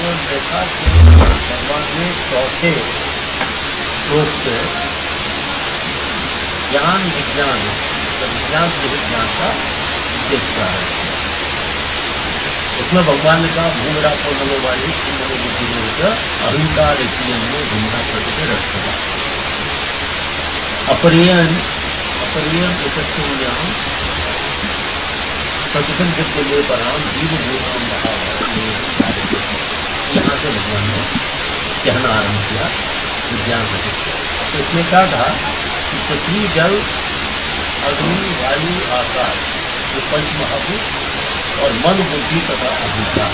देखा कि भगवान ने चौथे श्लोक से ज्ञान विज्ञान विज्ञान रहित ज्ञान का उपदेश प्रारंभ किया। उसमें भगवान ने कहा भूमिरा पूर्णलो वाली अहंकार भूमिरा प्रकृति रखा अपरियन अपरियन प्रतिशत विद्य में पराम जीव भूताम यहाँ से भगवान ने कहना आरंभ किया विज्ञान रहित। तो इसमें क्या कहा कि पृथ्वी जल अग्नि वायु आकाश ये पंच महाभूत और मन बुद्धि तथा अहंकार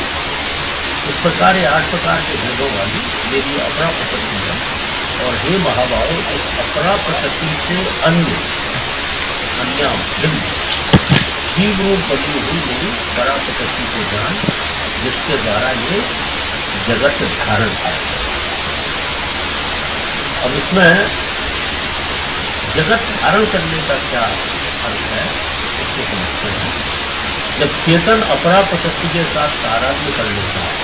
इस प्रकार ये 8 प्रकार के भेदों वाली मेरी अपरा प्रकृति है। और हे महाभाव इस अपरा प्रकृति से अन्य भिन्न जीव रूप बनी हुई मेरी परा प्रकृति को जान जिसके द्वारा ये जगत धारण है। अब इसमें जगत धारण करने का क्या अर्थ है उसको समझते हैं। जब चेतन अपरा प्रकृति के साथ तादात्म्य कर लेता है,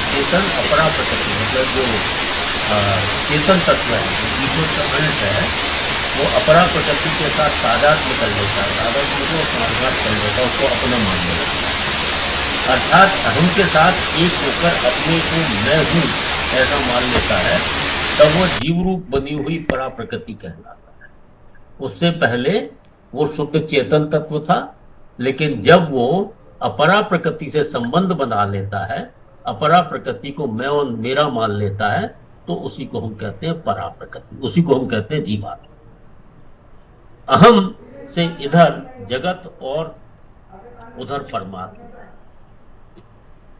चेतन अपरा प्रकृति मतलब जो चेतन तत्व है जो समझ है वो अपरा प्रकृति के साथ तादात्म्य कर लेता है, तादात्म्य को समाधान कर लेता है, उसको अपना मान लेता है। अर्थात अहम के साथ एक होकर अपने को मैं हूँ ऐसा मान लेता है, तब वो जीव रूप बनी हुई परा प्रकृति कहलाता है। उससे पहले वो शुद्ध चेतन तत्व था, लेकिन जब वो अपरा प्रकृति से संबंध बना लेता है, अपरा प्रकृति को मैं और मेरा मान लेता है, तो उसी को हम कहते हैं परा प्रकृति, उसी को हम कहते हैं जीवात्मा। अहम से इधर जगत और उधर परमात्मा।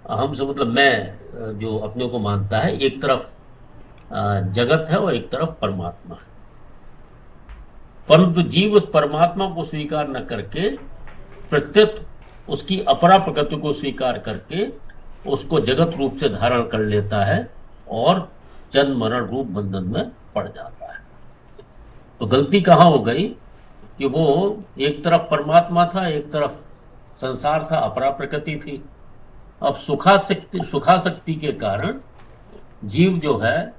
अहम से मतलब मैं जो अपने को मानता है, एक तरफ जगत है और एक तरफ परमात्मा है। परंतु जीव उस परमात्मा को स्वीकार न करके प्रत्युत उसकी अपरा प्रकृति को स्वीकार करके उसको जगत रूप से धारण कर लेता है और जन्म मरण रूप बंधन में पड़ जाता है। तो गलती कहाँ हो गई कि वो एक तरफ परमात्मा था, एक तरफ संसार था, अपरा प्रकृति थी। अब सुखासक्ति के कारण जीव जो है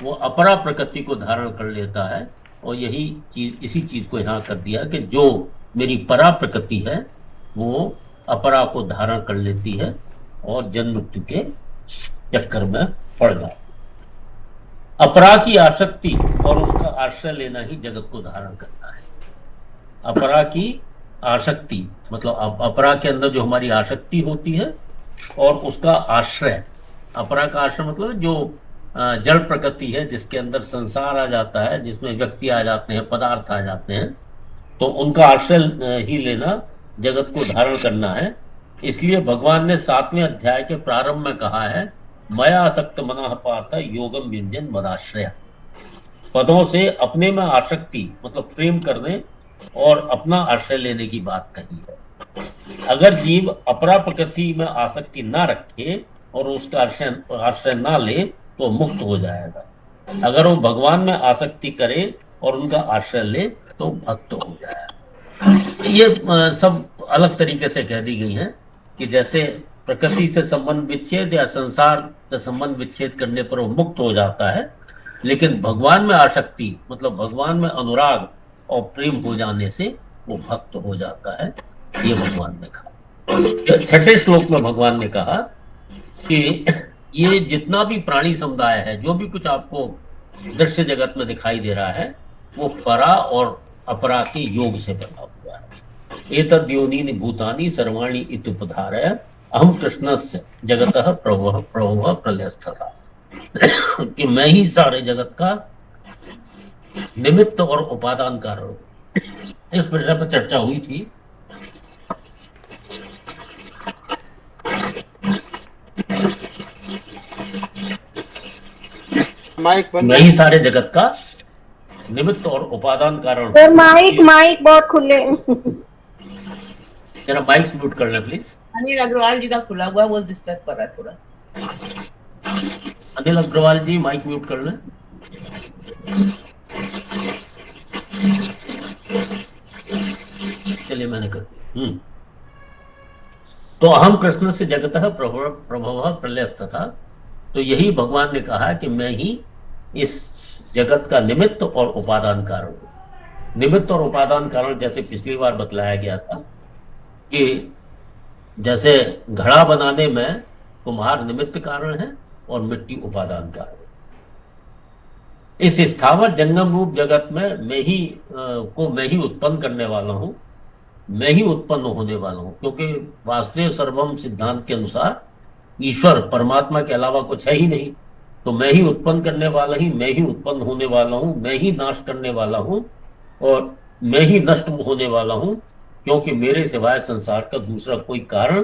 वो अपरा प्रकृति को धारण कर लेता है, और यही चीज इसी चीज को यहाँ कर दिया कि जो मेरी परा प्रकृति है वो अपरा को धारण कर लेती है और जन्म मृत्यु के चक्कर में पड़ जाती है। अपरा की आसक्ति और उसका आश्रय लेना ही जगत को धारण करना है। अपरा की आसक्ति मतलब अपरा के अंदर जो हमारी आसक्ति होती है और उसका आश्रय, अपरा का आश्रय मतलब जो जड़ प्रकृति है जिसके अंदर संसार आ जाता है, जिसमें व्यक्ति आ जाते हैं, पदार्थ आ जाते हैं, तो उनका आश्रय ही लेना जगत को धारण करना है। इसलिए भगवान ने 7वें अध्याय के प्रारंभ में कहा है मया आसक्त मनः पार्थ योगम व्यंजन मदाश्रय। पदों से अपने में आसक्ति मतलब प्रेम करने और अपना आश्रय लेने की बात कही है। अगर जीव अपरा प्रकृति में आसक्ति ना रखे और उसका आश्रय ना ले तो मुक्त हो जाएगा। अगर वो भगवान में आसक्ति करे और उनका आश्रय ले तो भक्त हो जाएगा। ये सब अलग तरीके से कह दी गई हैं कि जैसे प्रकृति से संबंध विच्छेद या संसार से संबंध विच्छेद करने पर वो मुक्त हो जाता है, लेकिन भगवान में आसक्ति मतलब भगवान में अनुराग और प्रेम हो जाने से वो भक्त हो जाता है। ये भगवान ने कहा। 6ठे श्लोक में भगवान ने कहा कि ये जितना भी प्राणी समुदाय है, जो भी कुछ आपको दृश्य जगत में दिखाई दे रहा है, वो परा और अपरा के योग से बना हुआ है। एतद् योनीनि भूतानि सर्वाणि इत्युपधारय अहम कृष्णस्य जगतः प्रभवः प्रलयस्थः। कि मैं ही सारे जगत का निमित्त और उपादान कारण हूं। इस विषय पर चर्चा हुई थी। मैं ही सारे जगत का निमित्त और उपादान कारण हूं। माइक बहुत खुले। जरा माइक म्यूट कर ले प्लीज। अनिल अग्रवाल जी का खुला हुआ वो डिस्टर्ब कर रहा है थोड़ा। अनिल अग्रवाल जी माइक म्यूट कर लें। चलिए मैंने कर दिया। तो अहम कृष्ण से जगतः प्रभव प्रलयस्थ था। तो यही भगवान ने कहा कि मैं ही इस जगत का निमित्त और उपादान कारण हूं। निमित्त और उपादान कारण जैसे पिछली बार बतलाया गया था कि जैसे घड़ा बनाने में कुम्हार निमित्त कारण है और मिट्टी उपादान कारण है। इस स्थावर जंगम रूप जगत में मैं ही उत्पन्न करने वाला हूं, मैं ही उत्पन्न होने वाला हूं, क्योंकि वासुदेव सर्वम सिद्धांत के अनुसार ईश्वर परमात्मा के अलावा कुछ है ही नहीं। तो मैं ही उत्पन्न करने वाला ही, मैं ही उत्पन्न होने वाला हूं, मैं ही नाश करने वाला हूं और मैं ही नष्ट होने वाला हूं, क्योंकि मेरे सिवाय संसार का दूसरा कोई कारण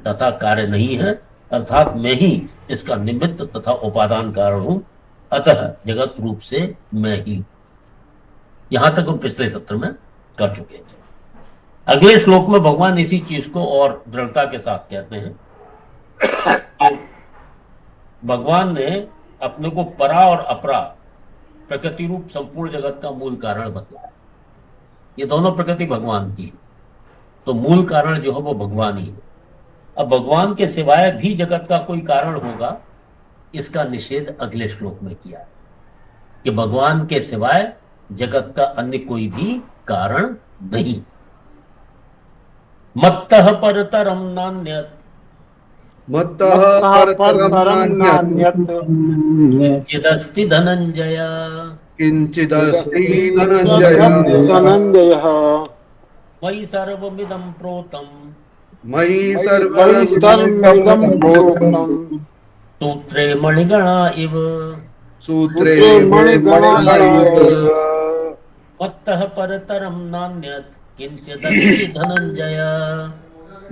तथा कार्य नहीं है। अर्थात मैं ही इसका निमित्त तथा उपादान कारण हूं। अतः जगत रूप से मैं ही। यहां तक हम पिछले सत्र में कर चुके थे। अगले श्लोक में भगवान इसी चीज को और दृढ़ता के साथ कहते हैं। भगवान ने अपने को परा और अपरा प्रकृति रूप संपूर्ण जगत का मूल कारण बताया। ये दोनों प्रकृति भगवान की है, तो मूल कारण जो है वो भगवान ही है। अब भगवान के सिवाय भी जगत का कोई कारण होगा, इसका निषेध अगले श्लोक में किया है कि भगवान के सिवाय जगत का अन्य कोई भी कारण नहीं। मत्तः परतरम नान्यत् मत्तः परतरं नान्यत् चिदस्ति धनंजय किंचिदस्ति धनंजय धनंजयः मयि सर्वमिदं प्रोतं मयि सर्वमिदं प्रोक्तम् सूत्रे मणिगणा इव सूत्रे मणिगणा मणिगणा मत्तः परतरं नान्यत् किंचिदस्ति धनंजय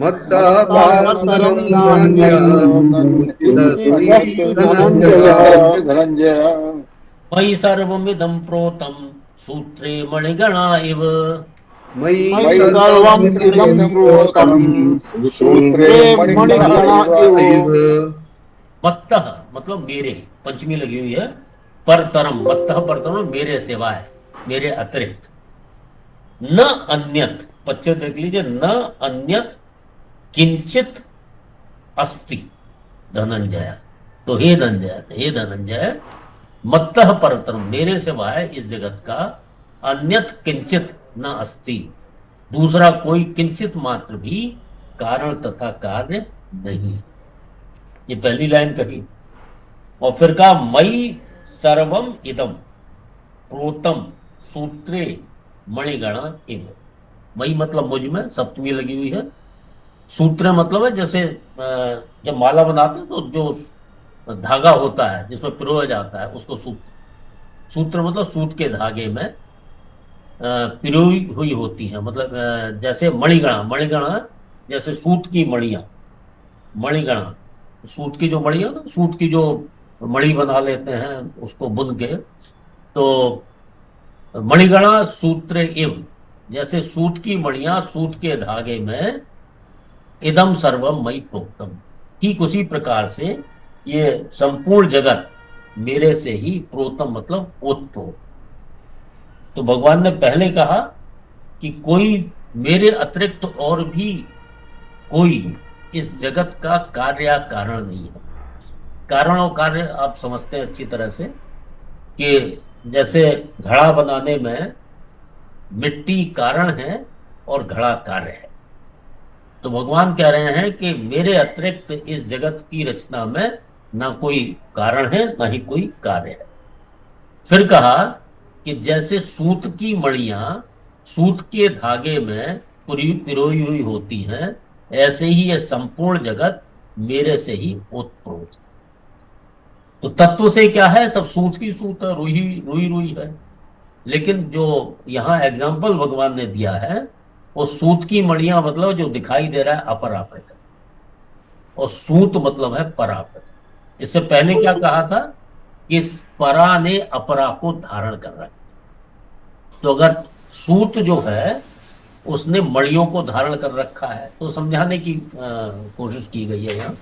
मत्तः परतरं नान्यत् किंचिदस्ति धनंजय धनंजय मयि सर्वमिदं प्रोतं सूत्रे मणिगणा इव मयि सर्वम् इदं प्रोक्तम् सूत्रे मणिगणा इव मत्तः मतलब मेरे, पंचमी लगी हुई है। परतरम, मत्तः परतरम मेरे सिवाय, मेरे अतिरिक्त। न अन्यत, पच्चे देख लीजिए, न अन्यत किंचित अस्ति धनंजय। तो हे धनंजय मत्तः परतरम मेरे सिवाय इस जगत का अन्यत किंचित न अस्ति, दूसरा कोई किंचित मात्र भी कारण तथा कार्य नहीं। ये पहली लाइन कही और फिर कहा मयि सर्वम इदम प्रोतम सूत्रे मणिगणा इव। मयि मतलब मुझ में, सप्तमी लगी हुई है। सूत्र मतलब है जैसे जब माला बनाते हैं तो जो धागा होता है जिसमें पिरोया जाता है उसको सूत्र। सूत्र मतलब सूत के धागे में पिरोई हुई होती है। मतलब जैसे मणिगणा जैसे सूत की मणियां, मणिगणा सूत की जो मणियां ना, सूत की जो मणि बना लेते हैं उसको बुन के, तो मणिगणा सूत्र इव, जैसे सूत की मणियां सूत के धागे में इदम सर्वम मयि प्रोक्तम, ठीक उसी प्रकार से ये संपूर्ण जगत मेरे से ही प्रोतम मतलब ओतप्रोत। तो भगवान ने पहले कहा कि कोई मेरे अतिरिक्त और भी कोई इस जगत का कार्य या कारण नहीं है। कारण और कार्य आप समझते हैं अच्छी तरह से कि जैसे घड़ा बनाने में मिट्टी कारण है और घड़ा कार्य है। तो भगवान कह रहे हैं कि मेरे अतिरिक्त इस जगत की रचना में ना कोई कारण है ना ही कोई कार्य है। फिर कहा कि जैसे सूत की मणियां सूत के धागे में पिरोई हुई होती हैं, ऐसे ही यह संपूर्ण जगत मेरे से ही ओतप्रोत। तो तत्व से क्या है, सब सूत की सूत है, रुई है। लेकिन जो यहाँ एग्जाम्पल भगवान ने दिया है वो सूत की मणियां मतलब जो दिखाई दे रहा है अपराकृत, और सूत मतलब है पराकृत। इससे पहले क्या कहा था कि इस परा ने अपरा को धारण कर रखा। तो अगर सूत जो है उसने मणियों को धारण कर रखा है, तो समझाने की कोशिश की गई है यहाँ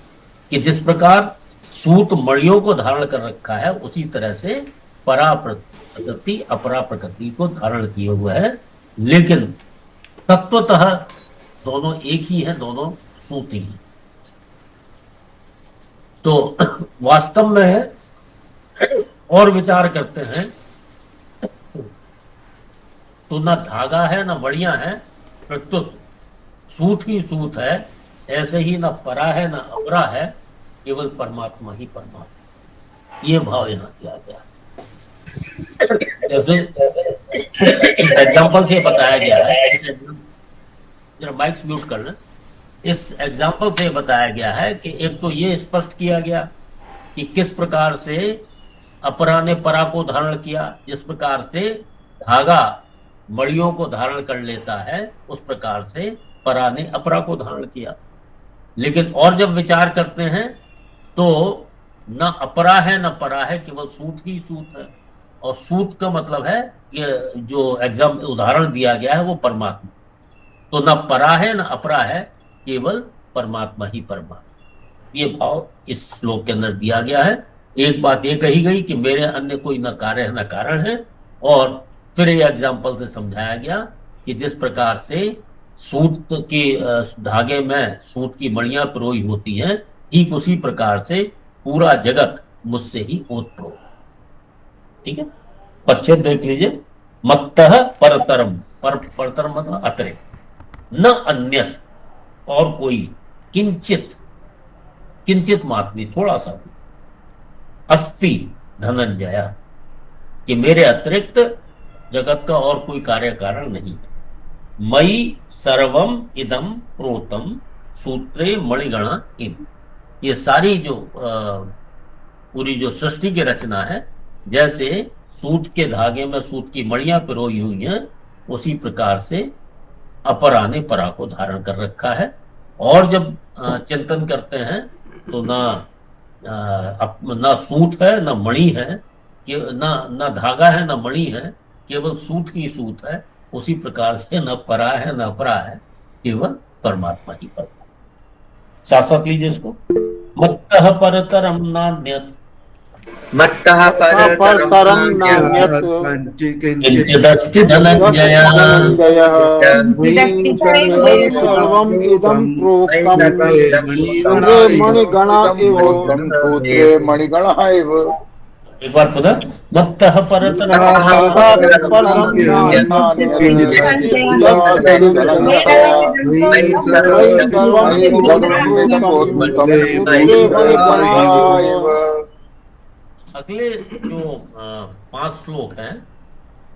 कि जिस प्रकार सूत मणियों को धारण कर रखा है उसी तरह से परा प्रकृति अपरा प्रकृति को धारण किए हुए है। लेकिन तत्वतः दोनों एक ही है, दोनों सूती। तो वास्तव में और विचार करते हैं तो ना धागा है ना बढ़िया है, प्रत्युत सूत ही सूत है। ऐसे ही ना परा है ना अपरा है, केवल परमात्मा ही परमात्मा। ये भाव यहाँ किया गया। जैसे इस एग्जाम्पल से बताया गया है, जरा माइक्स म्यूट कर लें। इस एग्जाम्पल से बताया गया है कि एक तो ये स्पष्ट किया गया कि किस प्रकार से अपरा ने परा को धारण किया, जिस प्रकार से धागा मड़ियों को धारण कर लेता है उस प्रकार से परा ने अपरा को धारण किया। लेकिन और जब विचार करते हैं तो न अपरा है न परा है, केवल सूत ही सूत है। और सूत का मतलब है ये जो एग्जाम उदाहरण दिया गया है वो परमात्मा। तो न परा है न अपरा है, केवल परमात्मा ही परमात्मा। ये भाव इस श्लोक के अंदर दिया गया है। एक बात ये कही गई कि मेरे अन्य कोई न कार्य है न कारण है, और फिर ये एग्जाम्पल से समझाया गया कि जिस प्रकार से सूत के धागे में सूत की मणियां पिरोई होती हैं, ठीक उसी प्रकार से पूरा जगत मुझसे ही ओतप्रोत। ठीक है, पश्चिम देख लीजिए। मत्तः परतरम, परतरम मतलब अतिरिक्त, न अन्यत और कोई, किंचित, किंचित मात्मी थोड़ा सा, अस्ति धनंजय, कि मेरे अतिरिक्त जगत का और कोई कार्य कारण नहीं है। मयि सर्वम इदम प्रोतम सूत्रे मणिगणा इम। ये सारी जो पूरी जो सृष्टि की रचना है, जैसे सूत के धागे में सूत की मणियां पिरोई हुई हैं, उसी प्रकार से अपरा ने परा को धारण कर रखा है। और जब चिंतन करते हैं तो ना सूत है ना मणि है, ना धागा है ना मणि है, केवल सूत ही सूत है। उसी प्रकार से न परा है न अपरा है, केवल परमात्मा ही परमात्मा। साथ साथ लीजिए इसको। मत्तः परतरम नान्यत्, मत्तः परतरं नान्यत् किंचिदस्ति धनंजय, मयि सर्वम् इदं प्रोक्तम् सूत्रे मणिगणा इव। सूत्रे मणिगणः इव। एक बार पुनः। मत्तः परतरम अगले जो 5 श्लोक हैं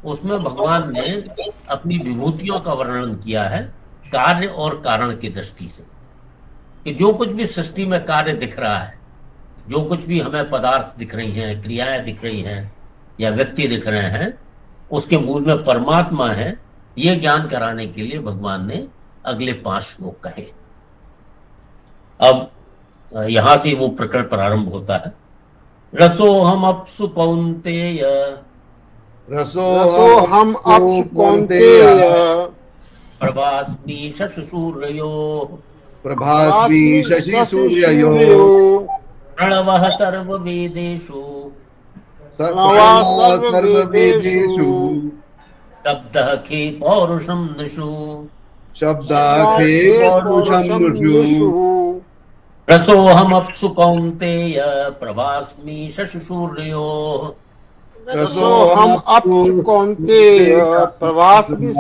उसमें भगवान ने अपनी विभूतियों का वर्णन किया है कार्य और कारण की दृष्टि से, कि जो कुछ भी सृष्टि में कार्य दिख रहा है, जो कुछ भी हमें पदार्थ दिख रही हैं, क्रियाएं दिख रही हैं या व्यक्ति दिख रहे हैं, उसके मूल में परमात्मा है। ये ज्ञान कराने के लिए भगवान ने अगले 5 श्लोक कहे। अब यहां से वो प्रकरण प्रारंभ होता है। रसोहम अप्सु कौन्तेय, रसोऽहम् अप्सु कौन्तेय, प्रभास्मि शशिसूर्ययोः, प्रभास्मि शशिसूर्ययोः, प्रणवः सर्ववेदेषु, प्रणवः सर्ववेदेषु, शब्दः खे पौरुषं नृषु, शब्दाखे पौरुषं नृषु। रसोऽहमप्सु कौन्तेय, प्रभास्मि शशिसूर्ययोः, रसोऽहम् अप्सु कौन्तेय, प्रभास्मि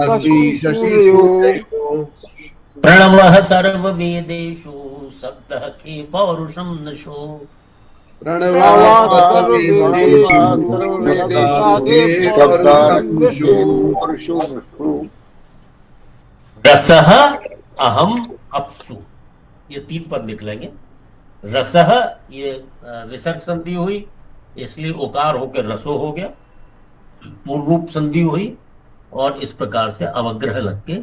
शशिसूर्ययोः, प्रणवः सर्ववेदेषु, शब्दः खे पौरुषं नृषु, प्रणवः सर्ववेदेषु, शब्दाखे पौरुषं नृषु। रसः अहम अप्सु, ये 3 पद निकलेंगे। रसः ये विसर्ग संधि हुई, इसलिए उकार होकर रसो हो गया। पूर्व रूप संधि हुई और इस प्रकार से अवग्रह लग के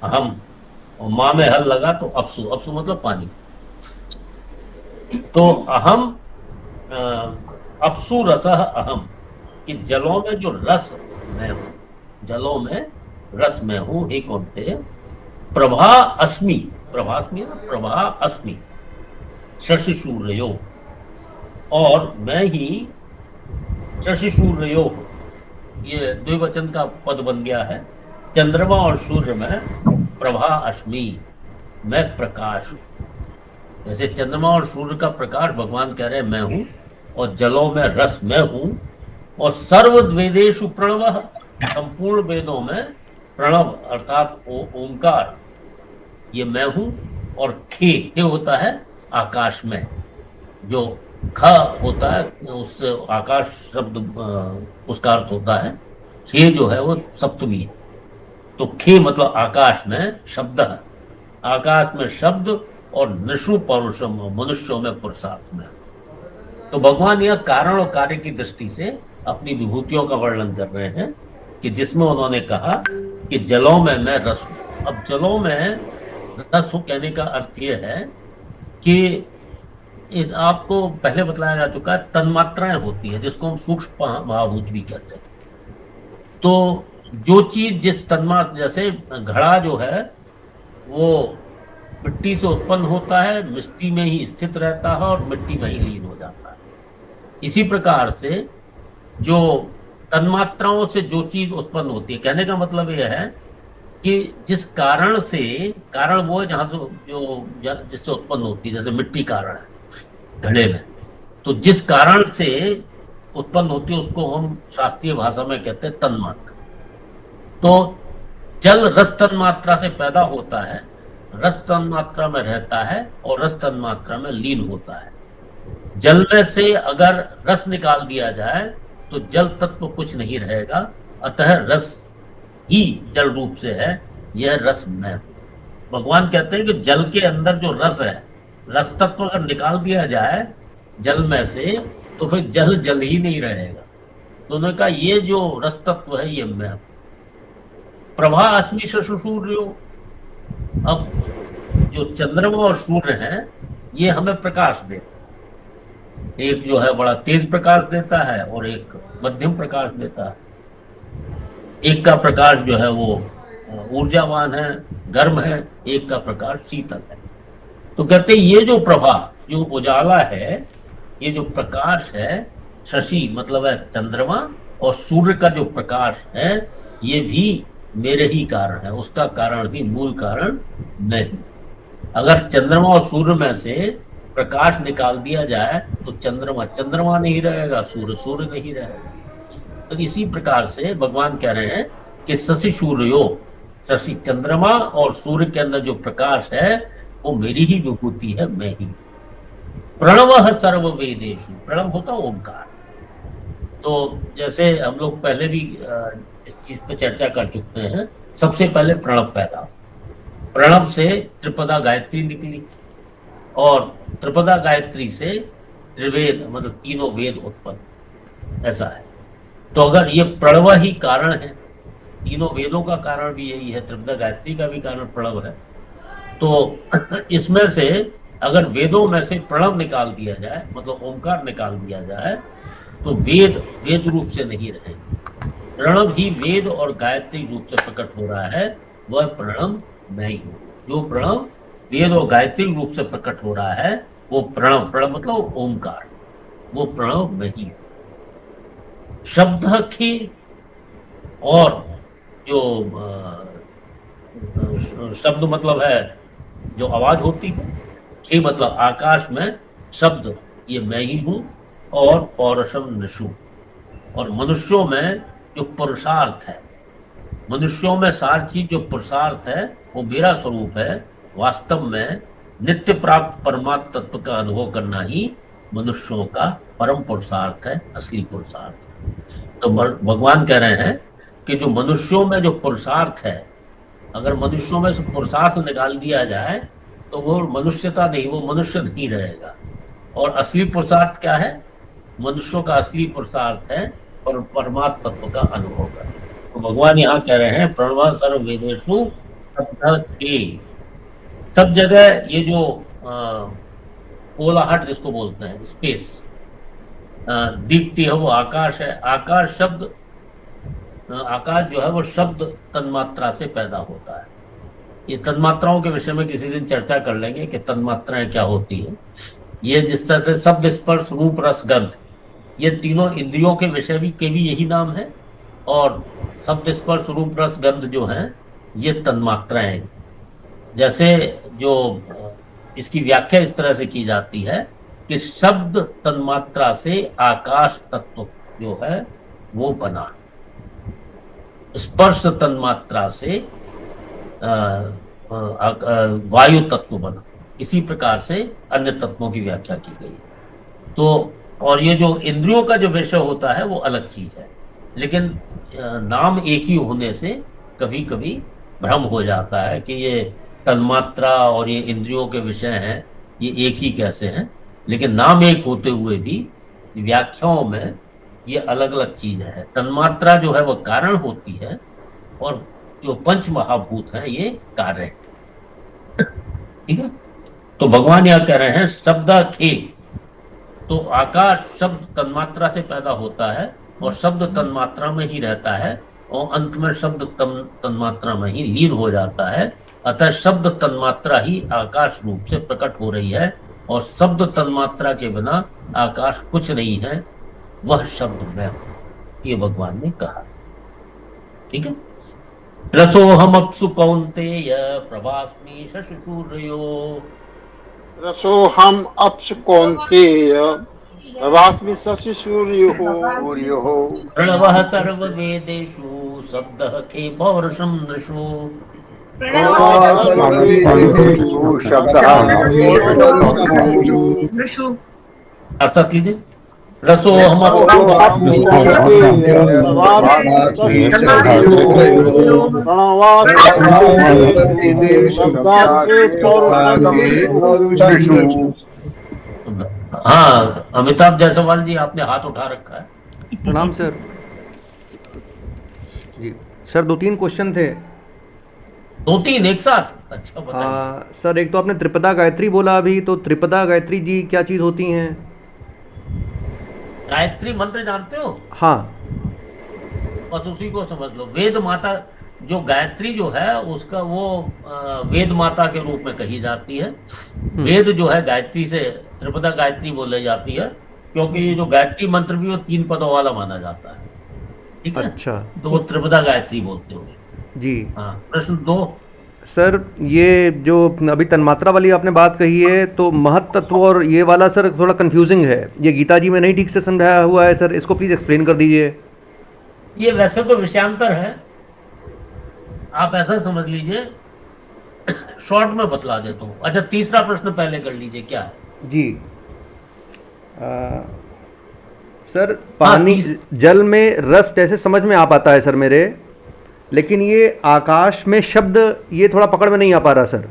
अहम, और माँ में हल लगा तो अपसु, अपसु मतलब पानी। तो अहम अपसु रसः अहम, कि जलों में जो रस मैं हूँ, जलों में रस में हूँ। हे कौन्तेय, प्रभा अस्मि, प्रभास्मि ना, प्रभा अस्मि शशिसूर्यो, और मैं ही शशिसूर्यो, ये द्विवचन का पद बन गया है। चंद्रमा और सूर्य में प्रभा अस्मि, मैं प्रकाश हूं। जैसे चंद्रमा और सूर्य का प्रकाश भगवान कह रहे हैं मैं हूं, और जलों में रस मैं हूं, और सर्व वेदेषु प्रणव, संपूर्ण वेदों में प्रणव अर्थात ओंकार ये मैं हूं। और खे होता है आकाश में, जो ख होता है उस आकाश शब्द उसका अर्थ होता है, खे जो है वो सप्तमी है। तो खे मतलब आकाश में शब्द है, आकाश में शब्द, और नृषु पौरुषम मनुष्यों में पुरुषार्थ में। तो भगवान यह कारण और कार्य की दृष्टि से अपनी विभूतियों का वर्णन कर रहे हैं, कि जिसमें उन्होंने कहा कि जलों में मैं रस हूं। अब जलों में रस हूं कहने का अर्थ यह है कि आपको पहले बताया जा चुका है, तन्मात्राएं होती हैं जिसको हम सूक्ष्म महाभूत भी कहते हैं। तो जो चीज जिस तन्मात्रा, जैसे घड़ा जो है वो मिट्टी से उत्पन्न होता है, मिट्टी में ही स्थित रहता है और मिट्टी में ही लीन हो जाता है। इसी प्रकार से जो तन्मात्राओं से जो चीज उत्पन्न होती है, कहने का मतलब यह है कि जिस कारण से, कारण वो है जहां से जो जिससे उत्पन्न होती है, जैसे मिट्टी कारण है घड़े में, तो जिस कारण से उत्पन्न होती है उसको हम शास्त्रीय भाषा में कहते हैं तन्मात्रा। तो जल रस तन्मात्रा से पैदा होता है, रस तन्मात्रा में रहता है और रस तन्मात्रा में लीन होता है। जल में से अगर रस निकाल दिया जाए तो जल तत्व कुछ नहीं रहेगा, अतः रस ही जल रूप से है, यह रस मैं हूं। भगवान कहते हैं कि जल के अंदर जो रस है, रस तत्व अगर निकाल दिया जाए जल में से तो फिर जल जल ही नहीं रहेगा। तो उन्होंने कहा ये जो रस तत्व है ये मैं हूं। प्रभा अस्मि शशु सूर्यो, अब जो चंद्रमा और सूर्य हैं ये हमें प्रकाश देते हैं, एक जो है बड़ा तेज प्रकाश देता है और एक मध्यम प्रकाश देता है। एक का प्रकाश जो है वो ऊर्जावान है, गर्म है, एक का प्रकाश शीतल है। तो कहते हैं ये जो प्रभा, जो उजाला है, ये जो प्रकाश है, शशि मतलब है चंद्रमा, और सूर्य का जो प्रकाश है ये भी मेरे ही कारण है, उसका कारण भी मूल कारण मैं हूं। अगर चंद्रमा और सूर्य में से प्रकाश निकाल दिया जाए तो चंद्रमा चंद्रमा नहीं रहेगा, सूर्य सूर्य नहीं रहेगा। तो इसी प्रकार से भगवान कह रहे हैं कि शशि सूर्यो, शशि चंद्रमा और सूर्य के अंदर जो प्रकाश है वो मेरी ही विभूति है, मैं ही। प्रणव सर्व वेदेषु, प्रणव होता ओंकार। तो जैसे हम लोग पहले भी इस चीज पे चर्चा कर चुके हैं, सबसे पहले प्रणव पैदा, प्रणव से त्रिपदा गायत्री निकली और त्रिपदा गायत्री से त्रिवेद मतलब तीनों वेद उत्पन्न, ऐसा है। तो अगर ये प्रणव ही कारण है, तीनों वेदों का कारण भी यही है, त्रिपदा गायत्री का भी कारण प्रणव है, तो इसमें से अगर वेदों में से प्रणव निकाल दिया जाए मतलब ओंकार निकाल दिया जाए तो वेद वेद रूप से नहीं रहेंगे। प्रणव ही वेद और गायत्री रूप से प्रकट हो रहा है, वह प्रणव मैं ही हूं। जो प्रणव वेद और गायत्री रूप से प्रकट हो रहा है वो प्रणव, प्रणव मतलब ओंकार, वो प्रणव मैं ही हूं। शब्द की और जो शब्द मतलब है जो आवाज होती है, ही मतलब आकाश में शब्द ये मैं ही हूं, और पौरुषम नृषु, और मनुष्यों में जो पुरुषार्थ है, मनुष्यों में सार चीज जो पुरुषार्थ है वो मेरा स्वरूप है। वास्तव में नित्य प्राप्त परमात्म तत्व का अनुभव करना ही मनुष्यों का परम पुरुषार्थ है, असली पुरुषार्थ है। तो भगवान कह रहे हैं कि जो मनुष्यों में जो पुरुषार्थ है, अगर मनुष्यों में से पुरुषार्थ निकाल दिया जाए तो वो मनुष्यता नहीं, वो मनुष्य नहीं रहेगा। और असली पुरुषार्थ क्या है? मनुष्यों का असली पुरुषार्थ है और परमात्म तत्व का अनुभव करना। तो भगवान यहाँ कह रहे हैं प्रणव सर्व वेदेषु सब जगह ये जो कोलाहट जिसको बोलते हैं स्पेस दिखती है वो आकाश है। आकाश शब्द, आकाश जो है वो शब्द तन्मात्रा से पैदा होता है। ये तन्मात्राओं के विषय में किसी दिन चर्चा कर लेंगे कि तन्मात्राएं क्या होती हैं। ये जिस तरह से शब्द स्पर्श रूप रस गंध, ये तीनों इंद्रियों के विषय के भी यही नाम है, और शब्द स्पर्श रूप रस गंध जो है ये तन्मात्राएं हैं। जैसे जो इसकी व्याख्या इस तरह से की जाती है कि शब्द तन्मात्रा से आकाश तत्व जो है वो बना, स्पर्श तन्मात्रा से वायु तत्व बना, इसी प्रकार से अन्य तत्वों की व्याख्या की गई। तो और ये जो इंद्रियों का जो विषय होता है वो अलग चीज है, लेकिन नाम एक ही होने से कभी कभी भ्रम हो जाता है कि ये तन्मात्रा और ये इंद्रियों के विषय हैं, ये एक ही कैसे हैं। लेकिन नाम एक होते हुए भी व्याख्याओं में ये अलग अलग चीज है। तन्मात्रा जो है वो कारण होती है और जो पंच महाभूत हैं ये कार्य है। ठीक है, तो भगवान यह कह रहे हैं शब्दाखे, तो आकाश शब्द तन्मात्रा से पैदा होता है और शब्द तन्मात्रा में ही रहता है और अंत में शब्द तन्मात्रा में ही लीन हो जाता है। अतः शब्द तन्मात्रा ही आकाश रूप से प्रकट हो रही है और शब्द तन्मात्रा के बिना आकाश कुछ नहीं है, वह शब्द मैं हूं, ये भगवान ने कहा। ठीक है, रसोहम अप्सु कौन्तेय प्रभास्मि शशुसूर्यो, रसोहम अप्स कौन्तेय प्रभास्मि शशि सूर्योः प्रणवः सर्ववेदेषु शब्दः खे पौरुषं नृषु। अर्थ कीजिए, रसोहम हाँ, अमिताभ जायसवाल जी आपने हाथ उठा रखा है। प्रणाम सर। जी सर, 2-3 क्वेश्चन थे। 2-3 एक साथ? अच्छा बताइए। सर, एक तो आपने त्रिपदा गायत्री बोला अभी, तो त्रिपदा गायत्री जी क्या चीज़ होती हैं? गायत्री मंत्र जानते हो? हाँ। बस उसी को समझ लो। वेद माता जो गायत्री जो है उसका वो वेद माता के रूप में कही जाती है। वेद जो है गायत्री से त्रिपदा गायत्री बोली जाती है, क्योंकि ये जो गायत्री मंत्र भी वो 3 पदों वाला माना जाता है। ठीक है, अच्छा, तो वो त्रिपदा गायत्री बोलते हो जी। हाँ, प्रश्न 2 सर, ये जो अभी तन्मात्रा वाली आपने बात कही है, तो महत तत्व और ये वाला सर थोड़ा कंफ्यूजिंग है, ये गीता जी में नहीं ठीक से समझाया हुआ है सर, इसको प्लीज एक्सप्लेन कर दीजिए। ये वैसे तो विषयांतर है, आप ऐसा समझ लीजिए, शॉर्ट में बतला देता हूँ। अच्छा, तीसरा प्रश्न पहले कर लीजिए, क्या है? जी सर, पानी जल में रस जैसे समझ में आ पाता है सर मेरे, लेकिन ये आकाश में शब्द ये थोड़ा पकड़ में नहीं आ पा रहा सर।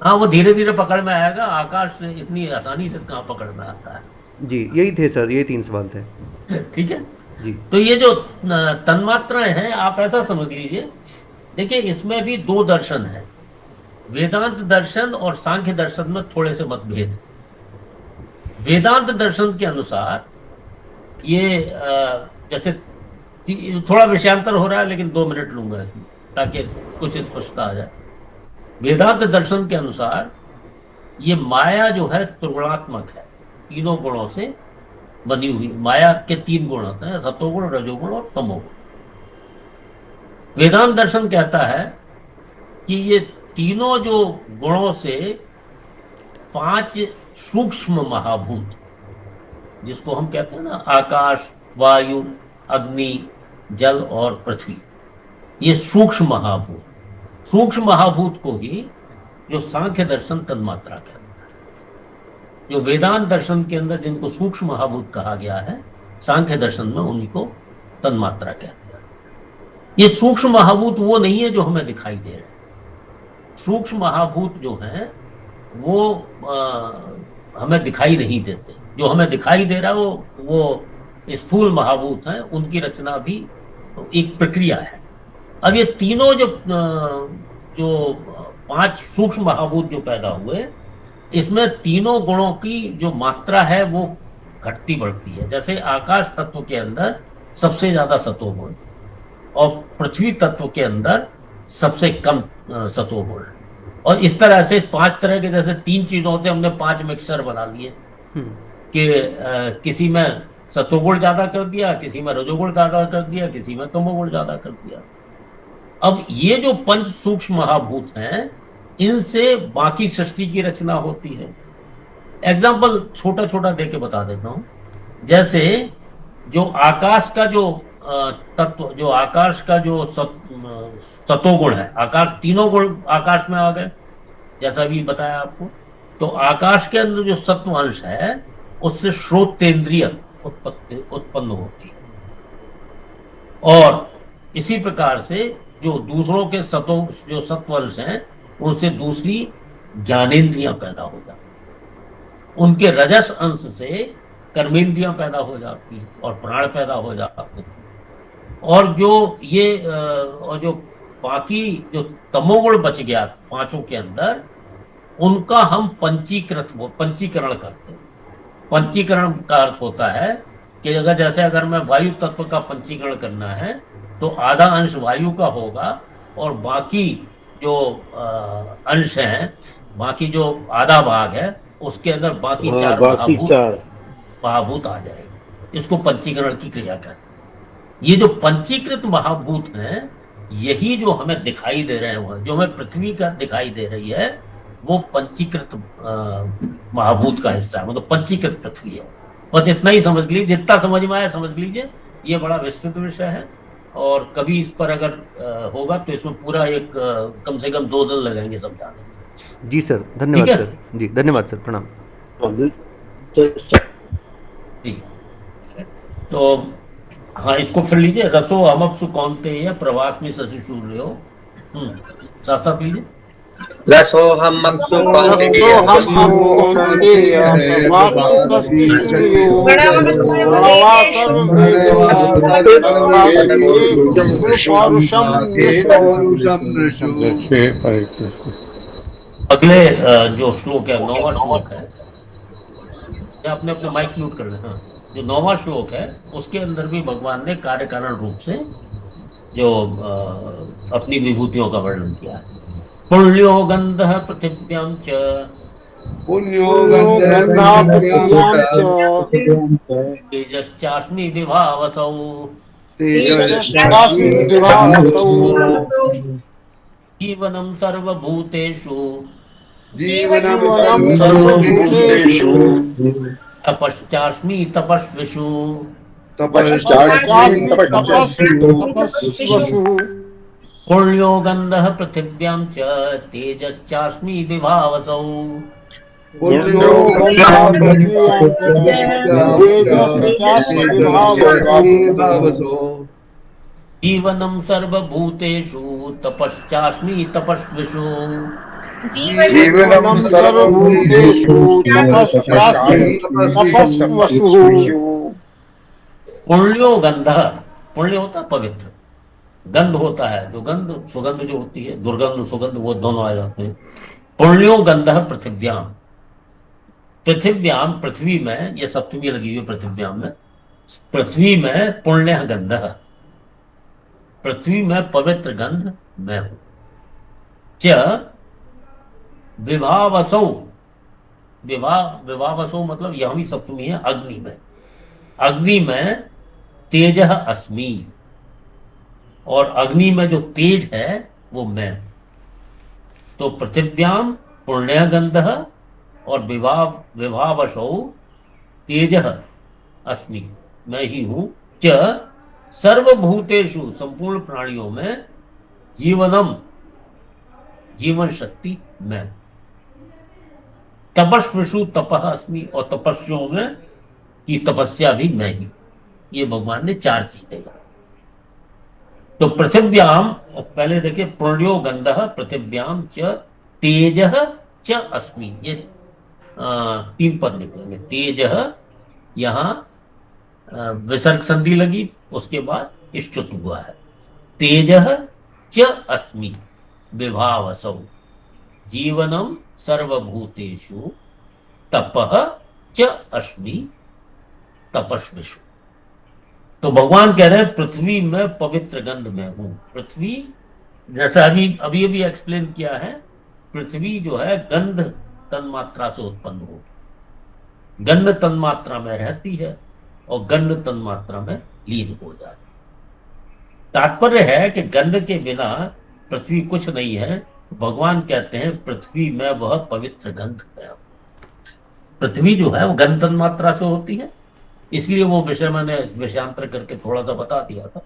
हाँ, वो धीरे धीरे पकड़ में आएगा, आकाश से इतनी आसानी से कहाँ पकड़ में आता है। जी, यही थे सर, यही 3 सवाल थे। ठीक है जी। तो ये जो तन्मात्राएं हैं, आप ऐसा समझ लीजिए, देखिए इसमें भी 2 दर्शन है, वेदांत दर्शन और सांख्य दर्शन में थोड़े से मतभेद। वेदांत दर्शन के अनुसार ये जैसे थोड़ा विषयांतर हो रहा है, लेकिन 2 मिनट लूंगा इसमें ताकि कुछ स्पष्टता आ जाए। वेदांत दर्शन के अनुसार ये माया जो है त्रिगुणात्मक है, 3 गुणों से बनी हुई। माया के 3 गुण होते हैं, सतोगुण, रजोगुण और तमोगुण। वेदांत दर्शन कहता है कि ये तीनों जो गुणों से 5 सूक्ष्म महाभूत, जिसको हम कहते हैं ना आकाश, वायु, अग्नि, जल और पृथ्वी, ये सूक्ष्म महाभूत, सूक्ष्म महाभूत को ही जो सांख्य दर्शन तन्मात्रा कहता है। जो वेदांत दर्शन के अंदर जिनको सूक्ष्म महाभूत कहा गया है, सांख्य दर्शन में उन्हीं को तन्मात्रा कहते हैं। ये सूक्ष्म महाभूत वो नहीं है जो हमें दिखाई दे रहे। सूक्ष्म महाभूत जो हैं वो हमें दिखाई नहीं देते। जो हमें दिखाई दे रहा है वो स्थूल महाभूत हैं, उनकी रचना भी एक प्रक्रिया है। अब ये तीनों जो 5 सूक्ष्म महाभूत जो पैदा हुए, इसमें तीनों गुणों की जो मात्रा है वो घटती बढ़ती है। जैसे आकाश तत्व के अंदर सबसे ज्यादा सतोगुण और पृथ्वी तत्व के अंदर सबसे कम सतोगुण, और इस तरह से 5 तरह के, जैसे 3 चीजों से हमने 5 मिक्सचर बना लिए कि किसी में सतोगुण ज्यादा कर दिया, किसी में रजोगुण ज्यादा कर दिया, किसी में तमोगुण ज्यादा कर दिया। अब ये जो 5 सूक्ष्म महाभूत हैं, इनसे बाकी सृष्टि की रचना होती है। एग्जाम्पल छोटा छोटा देके बता देता हूं। जैसे जो आकाश का जो तत्व, जो आकाश का जो सतोगुण है, आकाश तीनों गुण आकाश में आ गए जैसा भी बताया आपको। तो आकाश के अंदर जो सत्व अंश है उससे श्रोतेंद्रिय उत्पन्न होती है। और इसी प्रकार से जो दूसरों के जो सत्व अंश हैं उनसे दूसरी ज्ञानेंद्रियां पैदा हो जाती, उनके रजस अंश से कर्मेंद्रियां पैदा हो जाती और प्राण पैदा हो जाते। और जो और जो बाकी जो तमोगुण बच गया पांचों के अंदर, उनका हम पंचीकरण करते हैं। पंचीकरण का अर्थ होता है कि अगर मैं वायु तत्व का पंचीकरण करना है तो आधा अंश वायु का होगा और बाकी जो अंश हैं, बाकी जो आधा भाग है उसके अंदर बाकी चार महाभूत आ जाएंगे। इसको पंचीकरण की क्रिया कहते हैं। ये जो पंचीकृत महाभूत हैं, यही जो हमें दिखाई दे रहे हैं, जो हमें पृथ्वी का दिखाई दे रही है, वो पंचीकृत महाभूत का हिस्सा है, मतलब पंचीकृत पृथ्वी है। बस इतना ही समझ लीजिए, जितना समझ में आया समझ लीजिए। ये बड़ा विस्तृत विषय है और कभी इस पर अगर होगा तो इसमें पूरा एक कम से कम 2 दिन लगेंगे समझाने में। जी सर, धन्यवाद सर। जी धन्यवाद सर, प्रणाम जी। तो हाँ, इसको फिर लीजिए। रसो हमअप्सु कौन्तेय प्रवास में शशि सूर्यो। साथ साथ लीजिए। रसोऽहमप्सु कौन्तेय अगले जो श्लोक है, 9वां श्लोक है, अपने अपने माइक म्यूट कर लें। हाँ, जो 9वां श्लोक है उसके अंदर भी भगवान ने कार्य कारण रूप से जो अपनी विभूतियों का वर्णन किया है। पुण्यो गंधः पृथिव्यां च तेजश्चास्मि विभावसौ जीवनं सर्वभूतेषु तपश्चास्मि तपस्विषु पुण्यो गंधः पृथिव्यां च तेजश्चास्मि विभावसौ जीवनं सर्वभूतेषु तपश्चास्मि तपस्विषु जीवनं सर्वभूतेषु तपस्विषु। पुण्यो गंधः, पुण्य होता है पवित्र, गंध होता है जो गंध, सुगंध जो होती है, दुर्गंध सुगंध वो दोनों आ जाते हैं। पुण्यो गंधः पृथिव्याम, पृथिव्याम पृथ्वी में, ये सप्तमी लगी हुई पृथिव्याम में, पृथ्वी में पुण्य गंधः, पृथ्वी में पवित्र गंध मैं हूं। च विभावसौ, विभावसौ मतलब यहां भी सप्तमी है, अग्नि में, अग्नि में तेजः अस्मि, और अग्नि में जो तेज है वो मैं। तो पृथिव्याम पुण्य गंधः और विभावसौ तेजः अस्मि, मैं ही हूं। च सर्वभूतेषु, संपूर्ण प्राणियों में, जीवनम, जीवन शक्ति मैं। तपस्विषु तपः अस्मि, और तपस्वियों में की तपस्या भी मैं ही। ये भगवान ने 4 चीजें। तो पृथिव्याम, पहले देखिए, पुण्यो गंधः पृथिव्याम च तेजः च अस्मि, ये 3 पद निकलेंगे। तेजः, यहां विसर्ग संधि लगी, उसके बाद इष्टुत हुआ है। तेजः च अस्मि विभावसौ जीवनम सर्वभूतेषु तपः च अस्मि तपस्विषु। तो भगवान कह रहे हैं पृथ्वी में पवित्र गंध में हूं। पृथ्वी, जैसा अभी अभी एक्सप्लेन किया है, पृथ्वी जो है गंध तन्मात्रा से उत्पन्न हो, गंध तन्मात्रा में रहती है और गंध तन्मात्रा में लीन हो जाती है। तात्पर्य है कि गंध के बिना पृथ्वी कुछ नहीं है, भगवान कहते हैं पृथ्वी में वह पवित्र गंध है। पृथ्वी जो है वो गंध तन्मात्रा से होती है, इसलिए वो विषय मैंने विषयांतर करके थोड़ा सा बता दिया था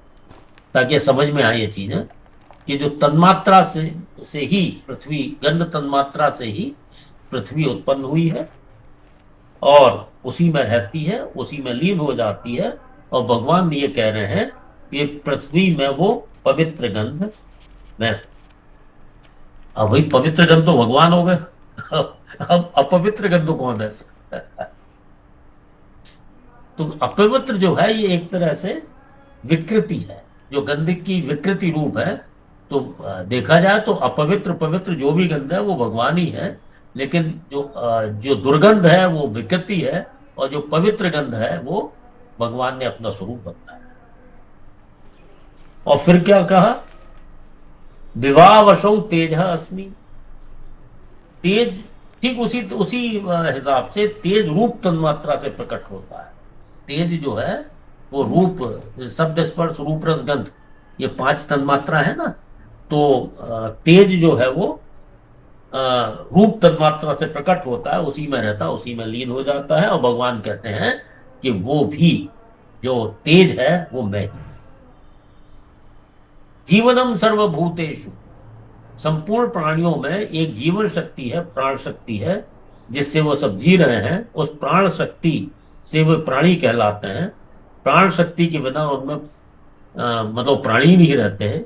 ताकि समझ में आए ये चीजें कि जो तन्मात्रा से ही पृथ्वी, गंध तन्मात्रा से ही पृथ्वी उत्पन्न हुई है और उसी में रहती है, उसी में लीन हो जाती है। और भगवान ये कह रहे हैं कि पृथ्वी में वो पवित्र गंध में, अब वही पवित्र गंध तो भगवान हो गए, अब अपवित्र गंध कौन है? तो अपवित्र जो है ये एक तरह से विकृति है, जो गंध की विकृति रूप है। तो देखा जाए तो अपवित्र पवित्र जो भी गंध है वो भगवान ही है, लेकिन जो दुर्गंध है वो विकृति है और जो पवित्र गंध है वो भगवान ने अपना स्वरूप बताया। और फिर क्या कहा? विवावशौ तेज अस्मि। तेज ठीक उसी हिसाब से तेज रूप तन्मात्रा से प्रकट होता है। तेज जो है वो रूप, शब्द स्पर्श रूप रस गंध, ये 5 तन्मात्रा है ना। तो तेज जो है वो रूप तन्मात्रा से प्रकट होता है, उसी में रहता है, उसी में लीन हो जाता है। और भगवान कहते हैं कि वो भी जो तेज है वो मैं ही। जीवनम सर्वभूतेषु, संपूर्ण प्राणियों में एक जीवन शक्ति है, प्राण शक्ति है, जिससे वो सब जी रहे हैं। उस प्राण शक्ति से वो प्राणी कहलाते हैं। प्राण शक्ति के बिना उनमें मतलब प्राणी नहीं रहते हैं।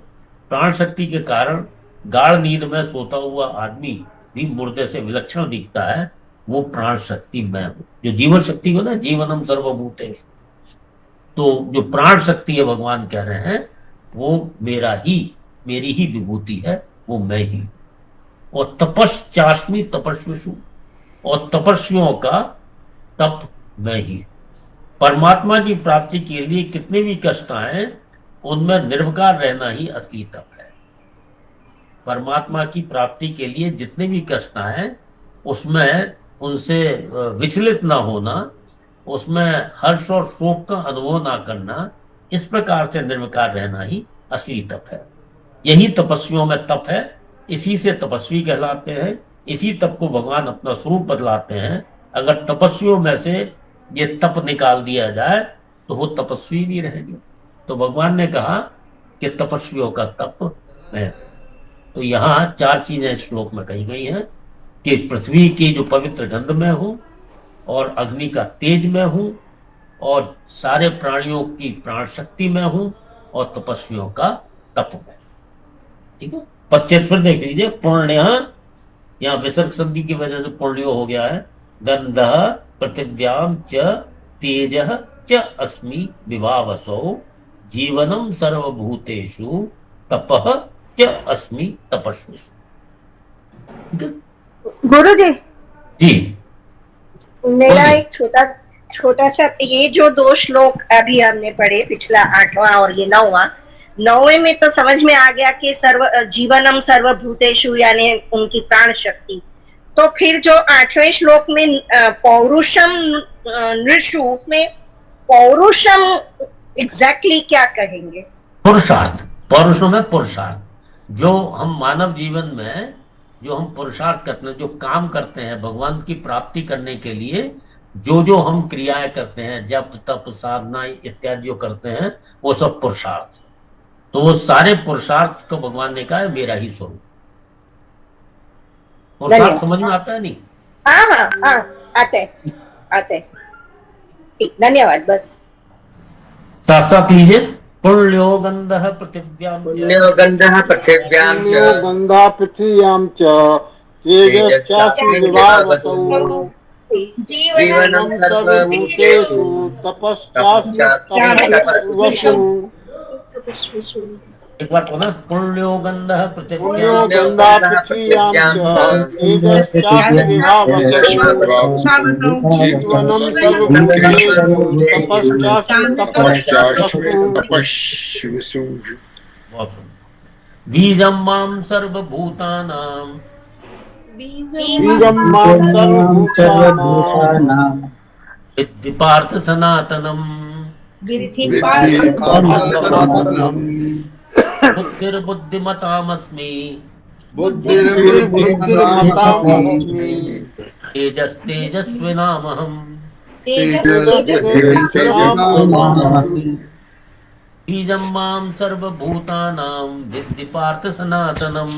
प्राण शक्ति के कारण गाढ़ नींद में सोता हुआ आदमी भी मुर्दे से विलक्षण दिखता है। वो प्राण शक्ति मैं हूं, जो जीवन शक्ति हो ना, जीवनम सर्वभूतेषु। तो जो प्राण शक्ति है भगवान कह रहे हैं वो मेरी ही विभूति है, वो मैं ही। और तपश्चास्मि तपस्विषु, और तपस्वियों का तप मैं ही। परमात्मा की प्राप्ति के लिए कितने भी कष्ट आए उनमें निर्विकार रहना ही असली तप है। परमात्मा की प्राप्ति के लिए जितने भी कष्ट आए उसमें उनसे विचलित ना होना, उसमें हर्ष और शोक का अनुभव ना करना, इस प्रकार से निर्विकार रहना ही असली तप है। यही तपस्वियों में तप है, इसी से तपस्वी कहलाते हैं। इसी तप को भगवान अपना स्वरूप बदलाते हैं। अगर तपस्वियों में से ये तप निकाल दिया जाए तो वो तपस्वी नहीं रहेंगे। तो भगवान ने कहा कि तपस्वियों का तप है। तो यहाँ 4 चीजें इस श्लोक में कही गई हैं कि पृथ्वी की जो पवित्र गंध में हूं, और अग्नि का तेज में हूं, और सारे प्राणियों की प्राण शक्ति में हूं, और तपस्वियों का तप में। ठीक है, 25 फिर देख लीजिए। पुण्य, यहाँ विसर्ग संधि की वजह से पुण्यो हो गया है। गंध पृथिव्याम च तेज च अस्मि विभावसो जीवनम सर्वभूतेषु तपः च अस्मि तपस्विषु। ठीक है गुरु जी, जी, मेरा बोलिए। एक छोटा सा, ये जो 2 श्लोक अभी हमने पढ़े, पिछला 8वां और ये 9वां, 9वें में तो समझ में आ गया कि जीवनम सर्वभूतेषु यानी उनकी प्राण शक्ति। तो फिर जो 8वें श्लोक में पौरुषम नृषु, उसमें पौरुषम एग्जैक्टली क्या कहेंगे? पुरुषार्थ, पौरुषों में पुरुषार्थ। जो हम मानव जीवन में जो हम पुरुषार्थ करते हैं, जो काम करते हैं भगवान की प्राप्ति करने के लिए, जो हम क्रियाएं करते हैं, जप तप साधना इत्यादि जो करते हैं, वो सब पुरुषार्थ। तो वो सारे पुरुषार्थ को भगवान ने कहा है मेरा ही स्वरूप। पुरुषार्थ समझ में आता है नहीं? हाँ, आते। ठीक, धन्यवाद। बस साथ साथ लीजिए। पुण्यो गंधः पृथिव्यां च, पुण्यो गंधः पृथिव्यां च, पुण्यो गंधा पृथिव्यां च तेजश्चास्मि विभावसौ जीवनं सर्वभूतेषु तपश्चास्मि तपस्विषु। एक बार तो ना, पुण्यो गंधः पुण्यो पृथिव्यां गंधा पृथिव्यां च तेजश्चास्मि विभावसौ जीवनं सर्वभूतेषु तपश्चास्मि तपस्विषु। बीजं मां सर्वभूतानां बीजं मां सर्वभूतानां विद्धि पार्थ सनातनम् विद्धि सनातनम् बुद्धिर्बुद्धिमतामस्मि बुद्धिर्बुद्धिमतामस्मि तेजस्तेजस्विनामहम् तेजस्तेजस्विनामहम् बीजं मां सर्वभूतानां विद्धि पार्थ सनातनम्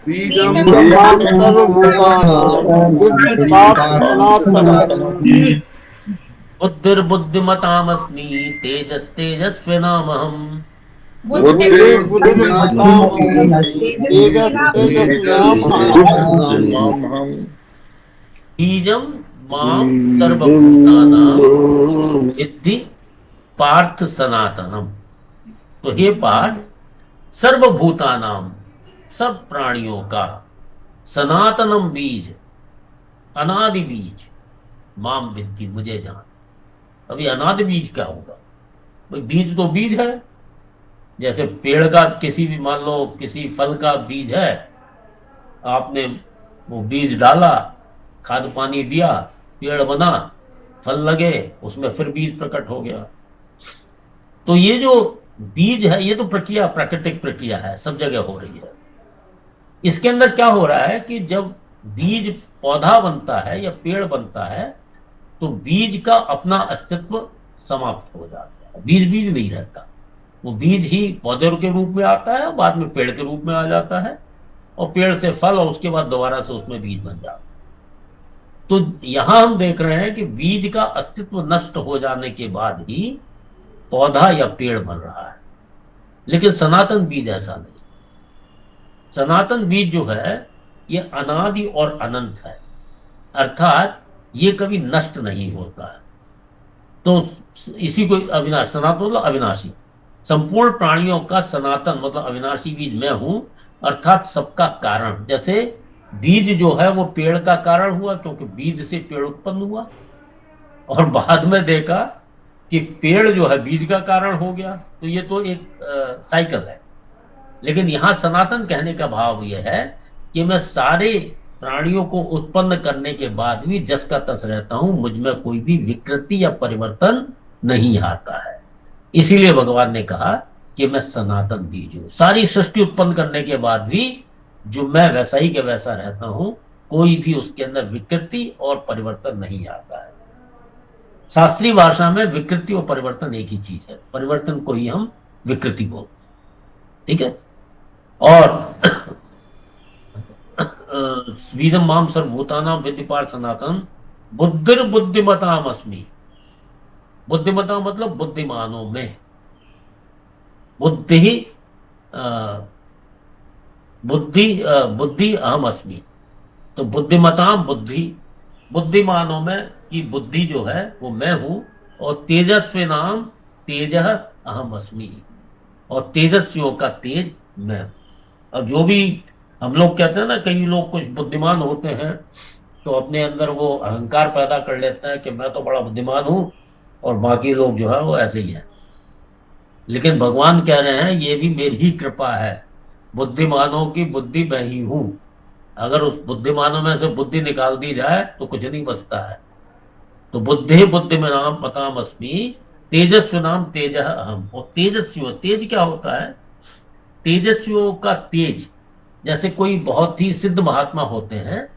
बीजं बीजं सर्वभूतानां विद्धि पार्थ सनातनम् बुद्धिर्बुद्धिमतामस्मि तेजस्तेजस्विनामहम् बुद्धिर्बुद्धिमतामस्मि तेजस्तेजस्विनामहम् बीजं मां सर्वभूतानां विद्धि पार्थ सनातनम। तो हे पार्थ, सर्वभूतानाम, सब प्राणियों का, सनातनम बीज, अनादि बीज, माम विद्धि, मुझे जान। अभी अनादि बीज क्या होगा? भाई बीज तो बीज है। जैसे पेड़ का किसी भी, मान लो किसी फल का बीज है, आपने वो बीज डाला, खाद पानी दिया, पेड़ बना, फल लगे, उसमें फिर बीज प्रकट हो गया। तो ये जो बीज है, ये तो प्रक्रिया, प्राकृतिक प्रक्रिया है, सब जगह हो रही है। इसके अंदर क्या हो रहा है कि जब बीज पौधा बनता है या पेड़ बनता है, तो बीज का अपना अस्तित्व समाप्त हो जाता है। बीज बीज नहीं रहता, वो बीज ही पौधे के रूप में आता है, बाद में पेड़ के रूप में आ जाता है, और पेड़ से फल, और उसके बाद दोबारा से उसमें बीज बन जाता है। तो यहां हम देख रहे हैं कि बीज का अस्तित्व नष्ट हो जाने के बाद ही पौधा या पेड़ बन रहा है। लेकिन सनातन बीज ऐसा नहीं। सनातन बीज जो है, ये अनादि और अनंत है, अर्थात ये कभी नष्ट नहीं होता है। तो इसी को अविनाश, सनातन मतलब अविनाशी, संपूर्ण प्राणियों का सनातन मतलब अविनाशी बीज मैं हूं, अर्थात सबका कारण। जैसे बीज जो है वो पेड़ का कारण हुआ, क्योंकि बीज से पेड़ उत्पन्न हुआ, और बाद में देखा कि पेड़ जो है बीज का कारण हो गया। तो ये तो एक साइकिल है। लेकिन यहां सनातन कहने का भाव यह है कि मैं सारे प्राणियों को उत्पन्न करने के बाद भी जस का तस रहता हूं, मुझ में कोई भी विकृति या परिवर्तन नहीं आता है। इसीलिए भगवान ने कहा कि मैं सनातन बीज हूं। सारी सृष्टि उत्पन्न करने के बाद भी जो मैं वैसा ही के वैसा रहता हूं, कोई भी उसके अंदर विकृति और परिवर्तन नहीं आता है। शास्त्रीय भाषा में विकृति और परिवर्तन एक ही चीज है, परिवर्तन को ही हम विकृति बोलते हैं, ठीक है। और स्वीदम माम सर्वभूतानां विद्धि पार्थ सनातन बुद्धिर्बुद्धिमताम अस्मि। बुद्धिमता मतलब बुद्धिमानों में, बुद्धि बुद्धि अहम अस्मि। तो बुद्धिमताम बुद्धि, बुद्धिमानों में की बुद्धि जो है वो मैं हूं, और तेजस्वी नाम तेजः अहम अस्मि, और तेजस्वियों का तेज मैं हूं। अब जो भी हम लोग कहते हैं ना, कई लोग कुछ बुद्धिमान होते हैं तो अपने अंदर वो अहंकार पैदा कर लेते हैं कि मैं तो बड़ा बुद्धिमान हूं और बाकी लोग जो है वो ऐसे ही हैं। लेकिन भगवान कह रहे हैं ये भी मेरी ही कृपा है, बुद्धिमानों की बुद्धि मैं ही हूं। अगर उस बुद्धिमानों में से बुद्धि निकाल दी जाए तो कुछ नहीं बचता है। तो बुद्धि बुद्धि में नाम पताम अस्मि, तेजस्वी नाम तेजः अहम। और तेजस्वी, तेज क्या होता है? तेजस्वियों का तेज, जैसे कोई बहुत ही सिद्ध महात्मा होते हैं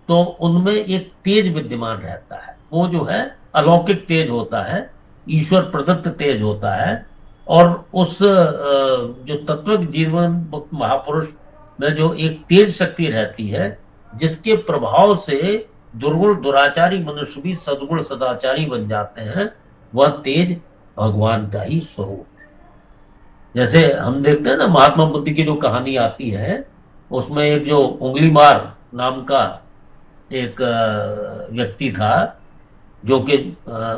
तो उनमें एक तेज विद्यमान रहता है, वो जो है अलौकिक तेज होता है, ईश्वर प्रदत्त तेज होता है। और उस जो तत्व जीवन मुक्त महापुरुष में जो एक तेज शक्ति रहती है, जिसके प्रभाव से दुर्गुण दुराचारी मनुष्य भी सद्गुण सदाचारी बन जाते हैं, वह तेज भगवान का ही स्वरूप है। जैसे हम देखते हैं ना, महात्मा बुद्ध की जो कहानी आती है, उसमें एक जो उंगली मार नाम का एक व्यक्ति था, जो कि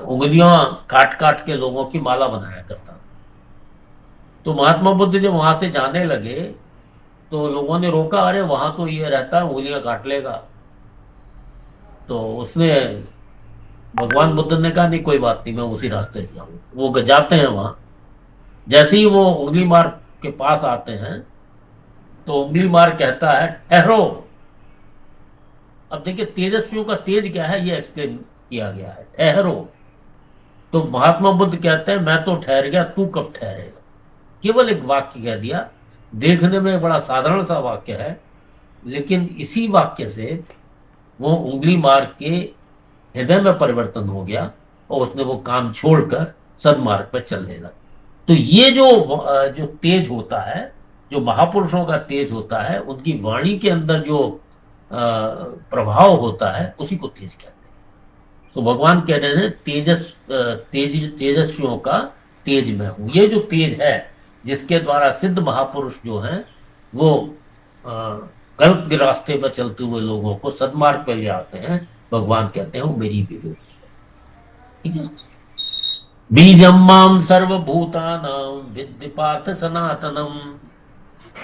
उंगलियां काट काट के लोगों की माला बनाया करता। तो महात्मा बुद्ध जब वहां से जाने लगे तो लोगों ने रोका, अरे वहां तो ये रहता है उंगलियां काट लेगा। तो उसने, भगवान बुद्ध ने कहा नहीं कोई बात नहीं, मैं उसी रास्ते से जाऊँ। वो जाते हैं वहां, जैसे ही वो उंगली मार के पास आते हैं तो उंगली मार कहता है ठहरो। अब देखिए तेजस्वियों का तेज क्या है ये एक्सप्लेन किया गया है, ठहरो। तो महात्मा बुद्ध कहते हैं मैं तो ठहर गया, तू कब ठहरेगा। केवल एक वाक्य कह दिया, देखने में बड़ा साधारण सा वाक्य है, लेकिन इसी वाक्य से वो उंगली मार के हृदय में परिवर्तन हो गया और उसने वो काम छोड़कर सदमार्ग पर चलने लगा। तो ये जो तेज होता है, जो महापुरुषों का तेज होता है, उनकी वाणी के अंदर जो प्रभाव होता है, उसी को तेज कहते हैं। तो भगवान कह रहे हैं तेजस्वियों का तेज मैं हूं। ये जो तेज है जिसके द्वारा सिद्ध महापुरुष जो हैं वो गलत रास्ते पर चलते हुए लोगों को सदमार्ग पर ले आते हैं, भगवान कहते हैं वो मेरी विभूति है। ठीक है। बीजम माम सर्वभूतानां विद्धि पार्थ सनातनम।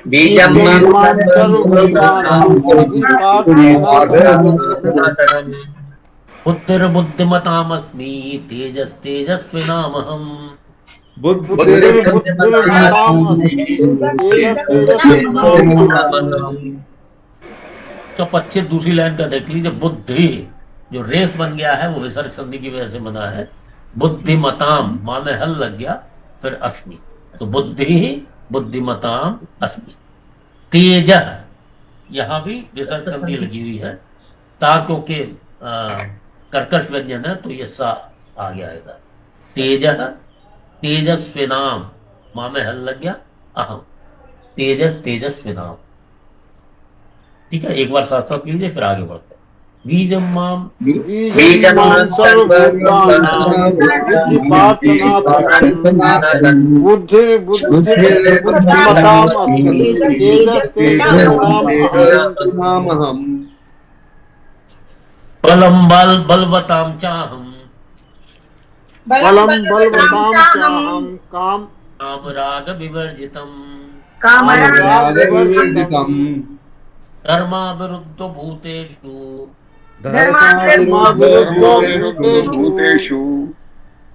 बीजं मां सर्वभूतानां बुद्धिर्बुद्धिमतामस्मि तेजस्तेजस्विनामहम्। तो पच्चे दूसरी लाइन का देख लीजिए। बुद्धि जो रेफ बन गया है वो विसर्ग संधि की वजह से बना है। बुद्धिमताम मां में हल लग गया, फिर अस्मि, तो बुद्धि बुद्धिमताम अस्मि। तेज यहां भी विसर्ग संधि लगी हुई है, ता क्योंकि कर्कश व्यंजन है तो ये सा आ गया इधर। तेज तेजस्विनाम मां में हल लग गया, अहम तेजस्विनाम। ठीक है, एक बार साथ साथ लीजिए फिर आगे बढ़ते हैं। बीजम माम बीजं मां सर्वभूतानां विद्धि पार्थ सनातनं तेजस्तेजस्विनामहम् बलम बलवताम चाहम बलं बलवतां चाहं काम राग विवर्जितम कामरागविवर्जितम् धर्माविरुद्ध भूतेषु भूतेषु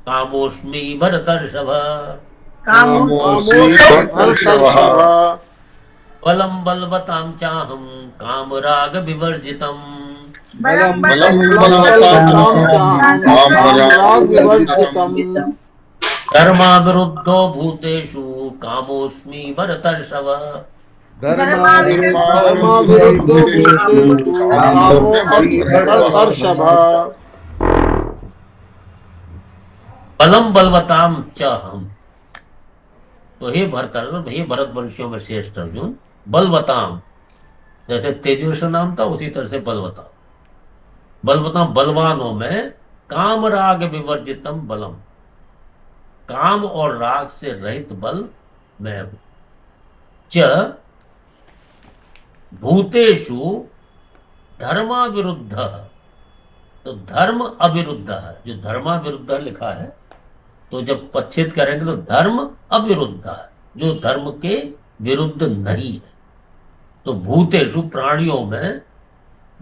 कामोस्मि भरतर्षभ। कामोऽस्मिभर्तर्षभः बलम बलवतां चाहम कामराग विवर्जितम बलं बलवतां चाहं कामरागविवर्जितम् धर्माविरुद्धो भूतेषु कामोस्मि भरतर्षभ। धर्माविरुद्धो भूतेषु कामोऽस्मि भरतर्षभ। बलम बलवताम च हम। तो हे भरत वंशियों में श्रेष्ठ अर्जुन, बलवताम जैसे तेजस्वी नाम था उसी तरह से बलवताम। बलवताम बलवानों में काम राग विवर्जितम बलम, काम और राग से रहित बल मैं हूं। च भूतेषु धर्मा विरुद्ध, तो धर्म अविरुद्ध है। जो धर्मा विरुद्ध लिखा है तो जब पच्छेद करेंगे तो धर्म अविरुद्ध है, जो धर्म के विरुद्ध नहीं है। तो भूतेषु प्राणियों में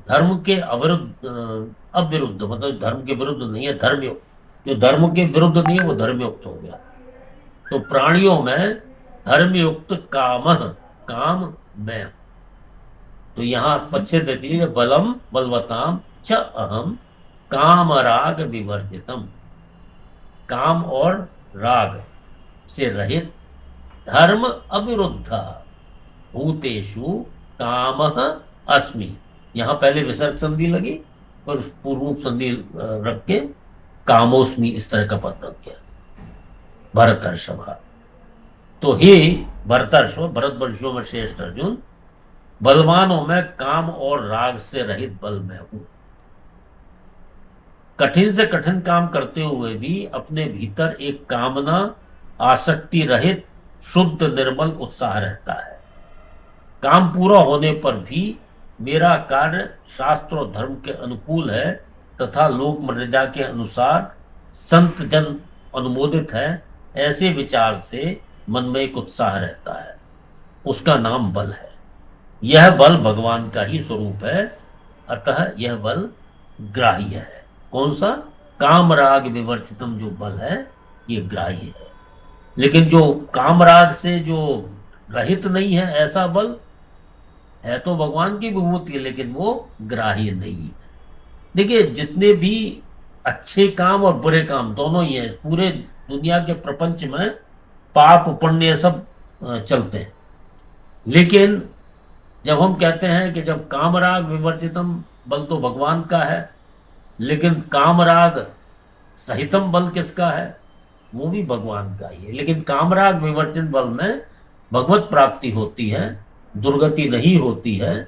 धर्म के अविरुद्ध मतलब धर्म के विरुद्ध नहीं है, धर्मयुक्त। जो धर्म के विरुद्ध नहीं है वो धर्मयुक्त हो गया। तो प्राणियों में धर्मयुक्त काम मैं। तो यहां पच्छेद देती है बलम बलवताम च अहम काम राग विवर्जितम, काम और राग से रहित धर्म अविरुद्ध भूतेषु काम अस्मि। यहां पहले विसर्ग संधि लगी और पूर्व संधि रख के कामोस्मि इस तरह का पद बन गया भरतर्षभ। तो हे भरतर्षभ, भरत वंशियों में श्रेष्ठ अर्जुन, बलवानों में काम और राग से रहित बल में हूं। कठिन से कठिन काम करते हुए भी अपने भीतर एक कामना आसक्ति रहित शुद्ध निर्मल उत्साह रहता है। काम पूरा होने पर भी मेरा कार्य शास्त्र और धर्म के अनुकूल है तथा लोक मर्यादा के अनुसार संत जन अनुमोदित है, ऐसे विचार से मन में एक उत्साह रहता है, उसका नाम बल है। यह बल भगवान का ही स्वरूप है, अतः यह बल ग्राह्य है। कौन सा? काम राग विवर्जितम जो बल है ये ग्राह्य है। लेकिन जो काम राग से जो रहित नहीं है ऐसा बल है तो भगवान की विभूति है, लेकिन वो ग्राह्य नहीं है। देखिए जितने भी अच्छे काम और बुरे काम दोनों ही हैं इस पूरे दुनिया के प्रपंच में, पाप पुण्य सब चलते हैं, लेकिन जब हम कहते हैं कि जब कामराग विवर्जितम बल तो भगवान का है, लेकिन कामराग सहितम बल किसका है? वो भी भगवान का ही है। लेकिन कामराग विवर्जन बल में भगवत प्राप्ति होती है, दुर्गति नहीं होती है।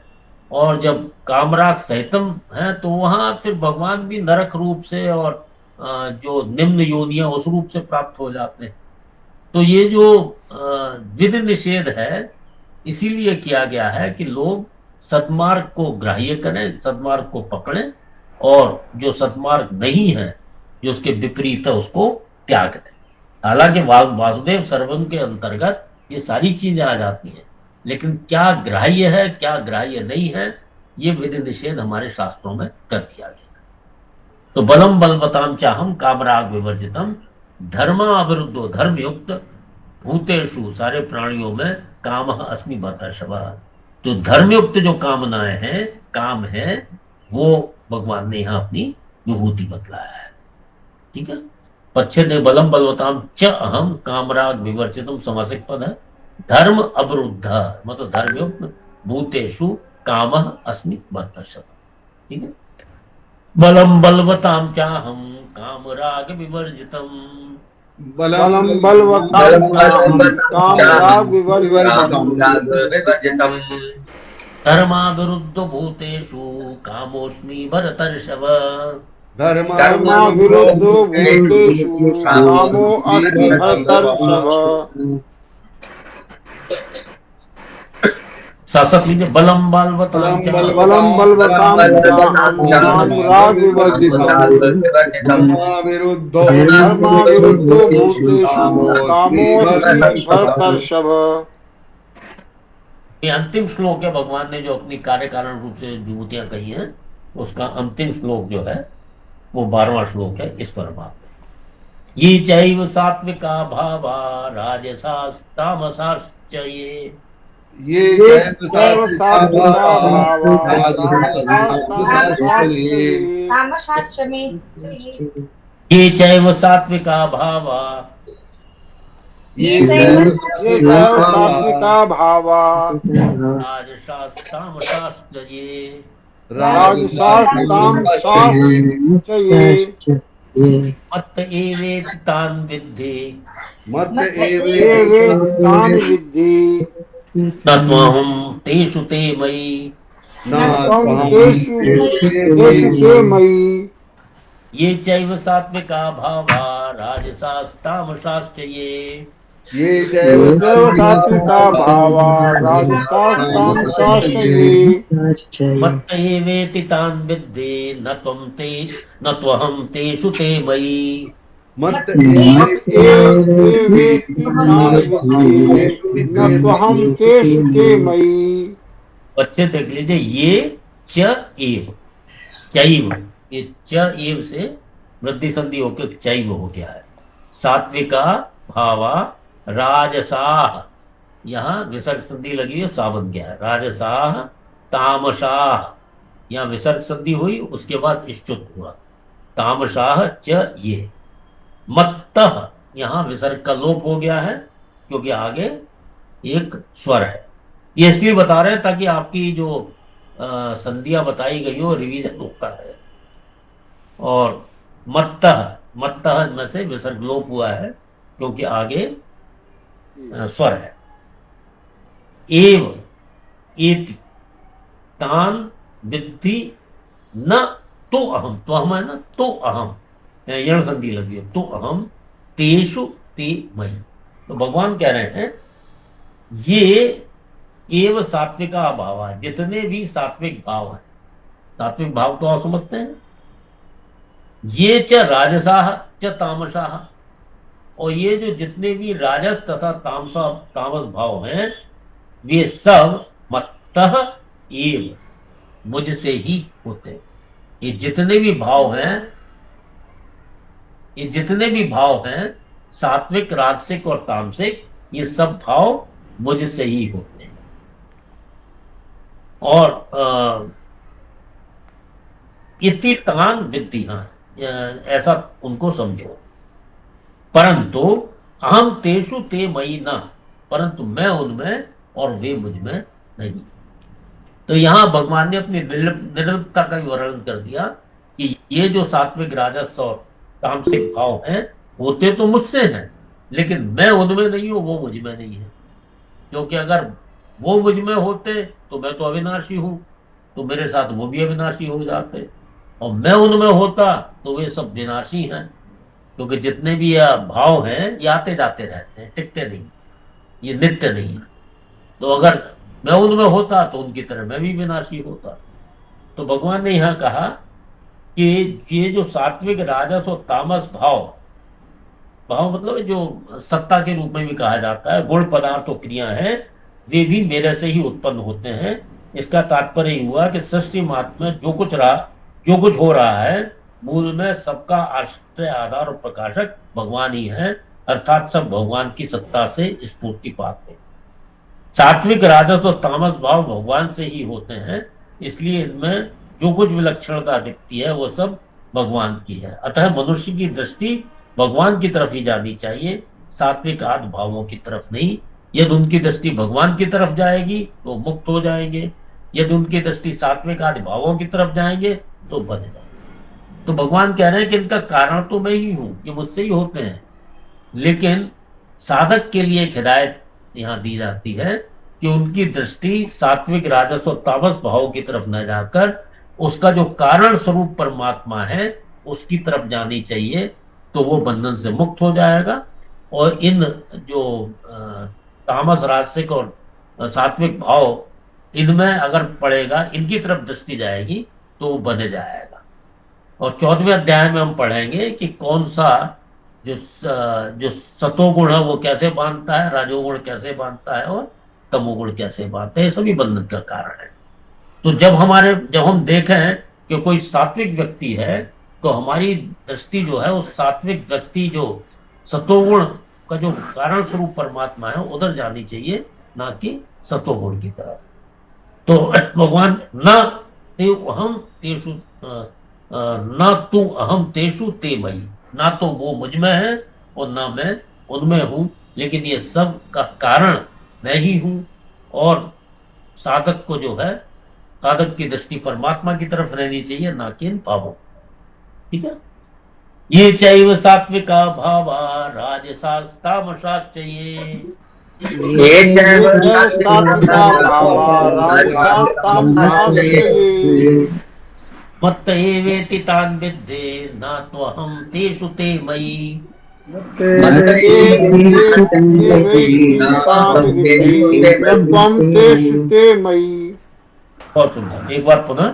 और जब कामराग सहितम है तो वहां फिर भगवान भी नरक रूप से और जो निम्न योनियां उस रूप से प्राप्त हो जाते हैं। तो ये जो विधि निषेध है इसीलिए किया गया है कि लोग सद्मार्ग को ग्राह्य करें, सद्मार्ग को पकड़ें, और जो सद्मार्ग नहीं है, जो उसके विपरीत है, उसको त्याग दें। हालांकि वासुदेव सर्वम के अंतर्गत ये सारी चीजें आ जाती हैं, लेकिन क्या ग्राह्य है क्या ग्राह्य नहीं है, ये विधि निषेध हमारे शास्त्रों में कर दिया गया। तो बलम बलवताम चाहम कामराग विवर्जितम धर्मा अविरुद्धो धर्मयुक्त भूतेषु सारे प्राणियों में काम अस्मि भर्तर्षभ। तो धर्मयुक्त जो कामनाएं हैं, काम है, वो भगवान ने यहाँ अपनी विभूति बतलाया है। ठीक है। पच्छेद बलम बलवताम च अहम कामराग विवर्जितम समासिक पद है। धर्म अवरुद्ध मतलब धर्मयुक्त भूतेषु काम अस्मि भर्तर्षभ। ठीक है। बलम बलवताम चाहम कामराग विवर्जितम बलम बलवताम चाहम कामराग विवर्जितम धर्माविरुद्ध भूतेषु कामोऽस्मि भरतर्षभ। धर्माविरुद्धो भूतेषु कामो अस्मि भरतर्षभ। सासक लीजिए। बलम बलवताम चाहम बलम बलवताम चाहम कामराग विवर्जितम विरुद्धो धर्माविरुद्धो भूतेषु कामो अस्मि भरतर्षभ। ये अंतिम श्लोक है। भगवान ने जो अपनी कार्य कारण रूप से विभूतियां कही हैं, उसका अंतिम श्लोक जो है वो 12वां श्लोक है इस प्रकार। ये चैव सात्विका भावा राजसास्तामसाश्च ये जैव सात्विका भावा तामशास्त्र में चाहिए। ये चैव सात्विका भावा ये जैव सात्विका भावा राजसास्तामसाश्च राजसास्तामसाश्च मत्त एवेति तान् विद्धि मत तान् विद्धि न त्वहं तेषु ते मयि। त्वं तेषु ते मयि। ये चैव सात्विका भावा राजसास्तामसाश्च ये जैव सात्विका भावा राजसास्तामसाश्च मत्त एवेति तान् विद्धि न त्वहं तेषु ते मयि। मत एवेति तान् विद्धि न त्वहं तेषु ते मयि। अच्छे देख लीजिए। ये च एव चैव, ये च एव से वृद्धि संधि होकर चैव हो गया है। सात्विका भावा राजसाह, यहाँ विसर्ग संधि लगी है, सा बन गया है। राजसाह तामसाह, यहाँ विसर्ग संधि हुई, उसके बाद इष्टुत हुआ। तामसाह च ये। मत्तः, यहाँ विसर्ग का लोप हो गया है क्योंकि आगे एक स्वर है। ये इसलिए बता रहे हैं ताकि आपकी जो संधियां बताई गई हो रिवीजन होता है। और मत्तः, मत्तः में से विसर्ग लोप हुआ है क्योंकि आगे स्वर है। एव एति तान विद्धि न तो अहम, तो हम है ना, तो अहम यण संधि लगी है, तो अहम तेषु ते मयि। तो भगवान कह रहे हैं ये एव सात्विका भाव, जितने भी सात्विक भाव हैं, सात्विक भाव तो आप समझते हैं, ये च राजसाह च तामसाह, और ये जो जितने भी राजस तथा तामस भाव हैं वे सब मत्तः एव, मुझसे ही होते हैं। ये जितने भी भाव हैं, ये जितने भी भाव हैं सात्विक, राजसिक और तामसिक, ये सब भाव मुझसे ही होते हैं। और इति तान विद्धि, ऐसा उनको समझो। परंतु अहम तेषु ते मयि न, परंतु मैं उनमें और वे मुझ में नहीं। तो यहाँ भगवान ने अपनी निर्लिप्तता का वर्णन कर दिया कि ये जो सात्विक राजस और तामसिक भाव हैं होते तो मुझसे हैं, लेकिन मैं उनमें नहीं हूं, वो मुझ में नहीं है। क्योंकि अगर वो मुझ में होते तो मैं तो अविनाशी हूं, तो मेरे साथ वो भी अविनाशी हो जाते, और मैं उनमें होता तो वे सब विनाशी हैं। क्योंकि जितने भी यह भाव हैं ये आते जाते रहते हैं, टिकते नहीं, ये नित्य नहीं है। तो अगर मैं उनमें होता तो उनकी तरह मैं भी विनाशी होता। तो भगवान ने यहां कहा कि ये जो सात्विक राजस और तामस भाव, भाव मतलब जो सत्ता के रूप में भी कहा जाता है, गुण पदार्थ और क्रिया है, वे भी मेरे से ही उत्पन्न होते हैं। इसका तात्पर्य हुआ कि सृष्टि मात्र में जो कुछ हो रहा है, मूल में सबका आश्रय, आधार और प्रकाशक भगवान ही है, अर्थात सब भगवान की सत्ता से स्फूर्ति पाते हैं। सात्विक राजस और तामस भाव भगवान से ही होते हैं, इसलिए इनमें जो कुछ विलक्षणता दिखती है वो सब भगवान की है। अतः मनुष्य की दृष्टि भगवान की तरफ ही जानी चाहिए, सात्विक आदि भावों की तरफ नहीं। यदि उनकी दृष्टि भगवान की तरफ जाएगी तो मुक्त हो जाएंगे, यदि उनकी दृष्टि सात्विक आदि भावों की तरफ जाएंगे तो बंध जाएंगे। तो भगवान कह रहे हैं कि इनका कारण तो मैं ही हूं, ये मुझसे ही होते हैं, लेकिन साधक के लिए एक हिदायत यहाँ दी जाती है कि उनकी दृष्टि सात्विक राजस और तामस भाव की तरफ न जाकर उसका जो कारण स्वरूप परमात्मा है उसकी तरफ जानी चाहिए, तो वो बंधन से मुक्त हो जाएगा। और इन जो तामस, राजसिक और सात्विक भाव, इनमें अगर पड़ेगा, इनकी तरफ दृष्टि जाएगी तो वो बन जाएगा। और 14वें अध्याय में हम पढ़ेंगे कि कौन सा जो सतोगुण है वो कैसे बांधता है, राजोगुण कैसे बांधता है और तमोगुण कैसे बांधता है। ये सभी बंधन का कारण है। तो जब हम देखें कि कोई सात्विक व्यक्ति है तो हमारी दृष्टि जो है उस सात्विक व्यक्ति जो सतोगुण का जो कारण स्वरूप परमात्मा है उधर जानी चाहिए, ना कि सतोगुण की तरफ। तो भगवान न तू अहम तेषु ते मयि, ना तो वो मुझ में है और ना मैं उनमें हूं, लेकिन ये सब का कारण मैं ही हूं। और साधक को जो है, साधक की दृष्टि परमात्मा की तरफ रहनी चाहिए, ना कि इन भावों। ठीक है। ये चैव सात्विका भावा राजसास्तामसाश्च ये मत्त एवेति तान् विद्धे न त्वहं तेषु ते मयि। बहुत सुंदर, एक बार पुनः।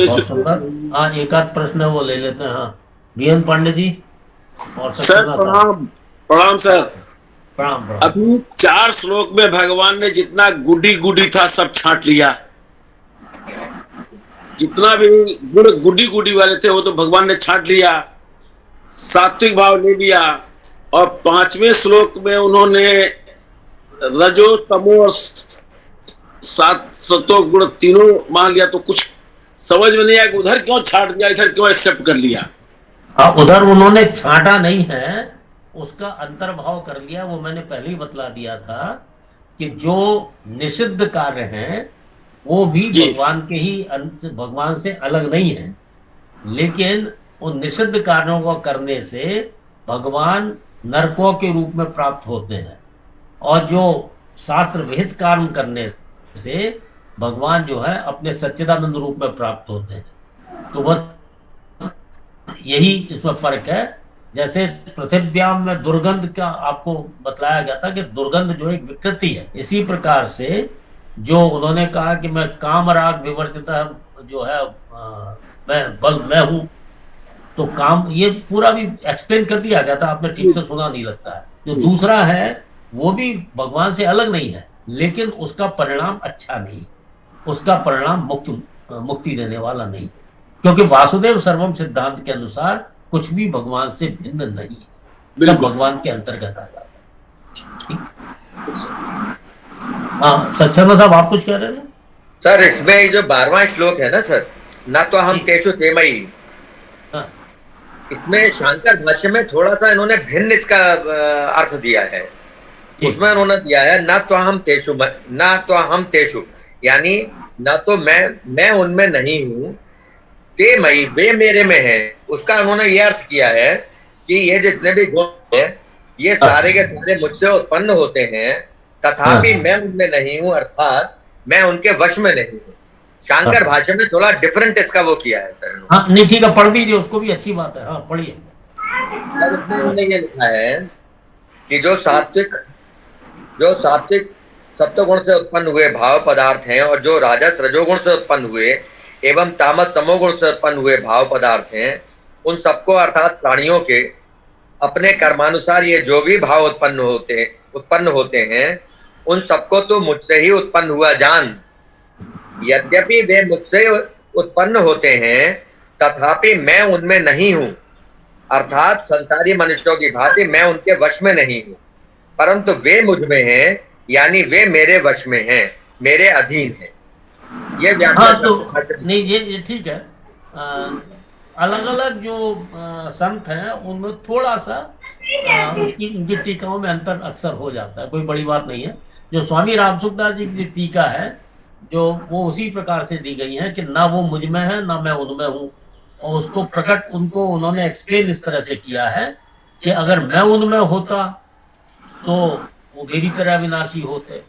बहुत सुंदर। हाँ, एक आध प्रश्न वो ले लेते हैं। हाँ, बीएन पांडे जी और सर प्रणाम। प्रणाम सर। प्रणाम। अभी 4 श्लोक में भगवान ने जितना गुडी गुडी था सब छांट लिया, जितना भी गुण गुडी गुडी वाले थे वो तो भगवान ने छांट लिया, सात्विक भाव ले लिया। और 5वें श्लोक में उन्होंने रजो तमो और सतो गुण तीनों मान लिया। तो कुछ समझ में नहीं आया कि उधर क्यों छांट दिया, इधर क्यों एक्सेप्ट कर लिया। उधर उन्होंने छांटा नहीं है, उसका अंतर्भाव कर लिया। वो मैंने पहले ही बतला दिया था कि जो निषिद्ध कार्य हैं वो भी भगवान के ही भगवान से अलग नहीं है, लेकिन उन निषिद्ध कार्यों को करने से भगवान नरकों के रूप में प्राप्त होते हैं, और जो शास्त्र विहित कर्म करने से भगवान जो है अपने सच्चिदानंद रूप में प्राप्त होते हैं। तो बस यही इसमें फर्क है। जैसे पृथ्व्याम में दुर्गंध का आपको बतलाया गया था कि दुर्गंध जो एक विकृति है, इसी प्रकार से जो उन्होंने कहा कि मैं काम राग विवर्जित जो है मैं हूं, तो काम, ये पूरा भी एक्सप्लेन कर दिया गया था, आपने ठीक से सुना नहीं लगता है। जो दूसरा है वो भी भगवान से अलग नहीं है, लेकिन उसका परिणाम अच्छा नहीं, उसका परिणाम मुक्ति देने वाला नहीं, क्योंकि वासुदेव सर्वम सिद्धांत के अनुसार कुछ भी भगवान से भिन्न नहीं है, सब भगवान के अंतर्गत आ जाता है। हाँ, सत्संग साहब आप कुछ कह रहे थे? सर इसमें ये जो 12वां श्लोक है ना सर, न तो हम तेषु तेमयि, हाँ, इसमें शांकर भाष्य में थोड़ा सा इन्होंने भिन्न इसका अर्थ दिया है। उसमें उन्होंने दिया है न तो हम तेषु, यानी न तो मैं उनमें नहीं हूं, ते मई, वे मेरे में है। उसका उन्होंने ये अर्थ किया है कि ये जितने भी गुण हैं ये सारे के सारे मुझसे उत्पन्न होते हैं, तथापि मैं उनमें नहीं हूं, अर्थात मैं उनके वश में नहीं हूं। शांकर भाष्य में थोड़ा डिफरेंट इसका वो किया है सर। हाँ, नहीं ठीक है, पढ़ दीजिए, उसको भी अच्छी बात है। हाँ, पढ़िए। उन्होंने ये लिखा है कि जो सात्विक सत्वगुण से उत्पन्न हुए भाव पदार्थ हैं और जो राजस रजोगुण से उत्पन्न हुए एवं तामस तमोगुण से उत्पन्न हुए भाव पदार्थ हैं, उन सबको अर्थात प्राणियों के अपने कर्मानुसार ये जो भी भाव उत्पन्न होते हैं उन सबको तो मुझसे ही उत्पन्न हुआ जान। यद्यपि वे मुझसे उत्पन्न होते हैं तथापि मैं उनमें नहीं हूं, अर्थात संसारी मनुष्यों की भांति मैं उनके वश में नहीं हूं, परंतु वे मुझ में हैं, यानी वे मेरे वश में हैं, मेरे अधीन हैं। ये व्याख्या। हाँ, तो नहीं, ये ठीक है। अलग अलग जो संत हैं उनमें थोड़ा सा उनकी टीकाओं में अंतर अक्सर हो जाता है, कोई बड़ी बात नहीं है। जो स्वामी रामसुखदास जी की टीका है जो वो उसी प्रकार से दी गई है कि ना वो मुझ में है ना मैं उनमें हूँ, और उसको प्रकट उनको उन्होंने एक्सप्लेन इस तरह से किया है कि अगर मैं उनमें होता तो वो मेरी तरह विनाशी होते,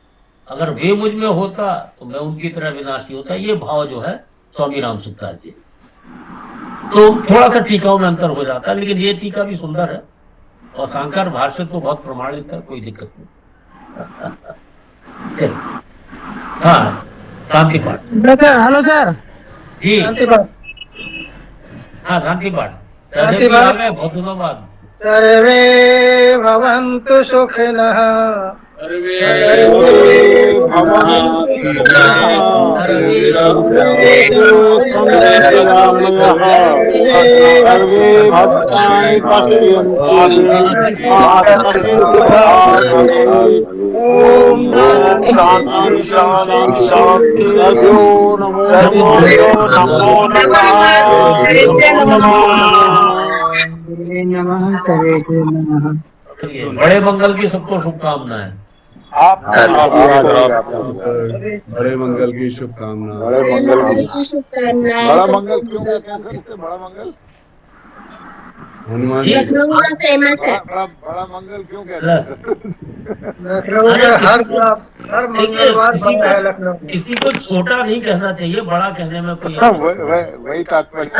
अगर वे मुझ में होता तो मैं उनकी तरह विनाशी होता। ये भाव जो है स्वामी रामसुखदास जी, तो थोड़ा सा टीकाओं में अंतर हो जाता है, लेकिन ये टीका भी सुंदर है और शांकर भाष्य तो बहुत प्रमाणित है, कोई दिक्कत नहीं। चल, हाँ, शांति पाठ। हेलो सर जी, शांति पाठ। हाँ, शांति पाठ। शांति पाठ। बहुत दिनों बाद। सर्वे भवन्तु सुखिनः, सर्वे भवन्तु सुखिनः, सर्वे भद्राणि पश्यन्तु मा कश्चित् दुःखं। ओम शांति शांति शांति। नमो नमः। सर्वे नमः। बड़े मंगल की सबको शुभकामनाएं। बड़े मंगल की शुभकामनाएं। बड़ा मंगल क्यों कहते हैं सर इसे? बड़ा मंगल हनुमान जी लखनऊ का फेमस है। बड़ा मंगल क्यों कहते हैं सर? लखनऊ में हर मंगलवार बनता है लखनऊ में। किसी को छोटा नहीं कहना चाहिए, बड़ा कहने में कोई वही तात्पर्य।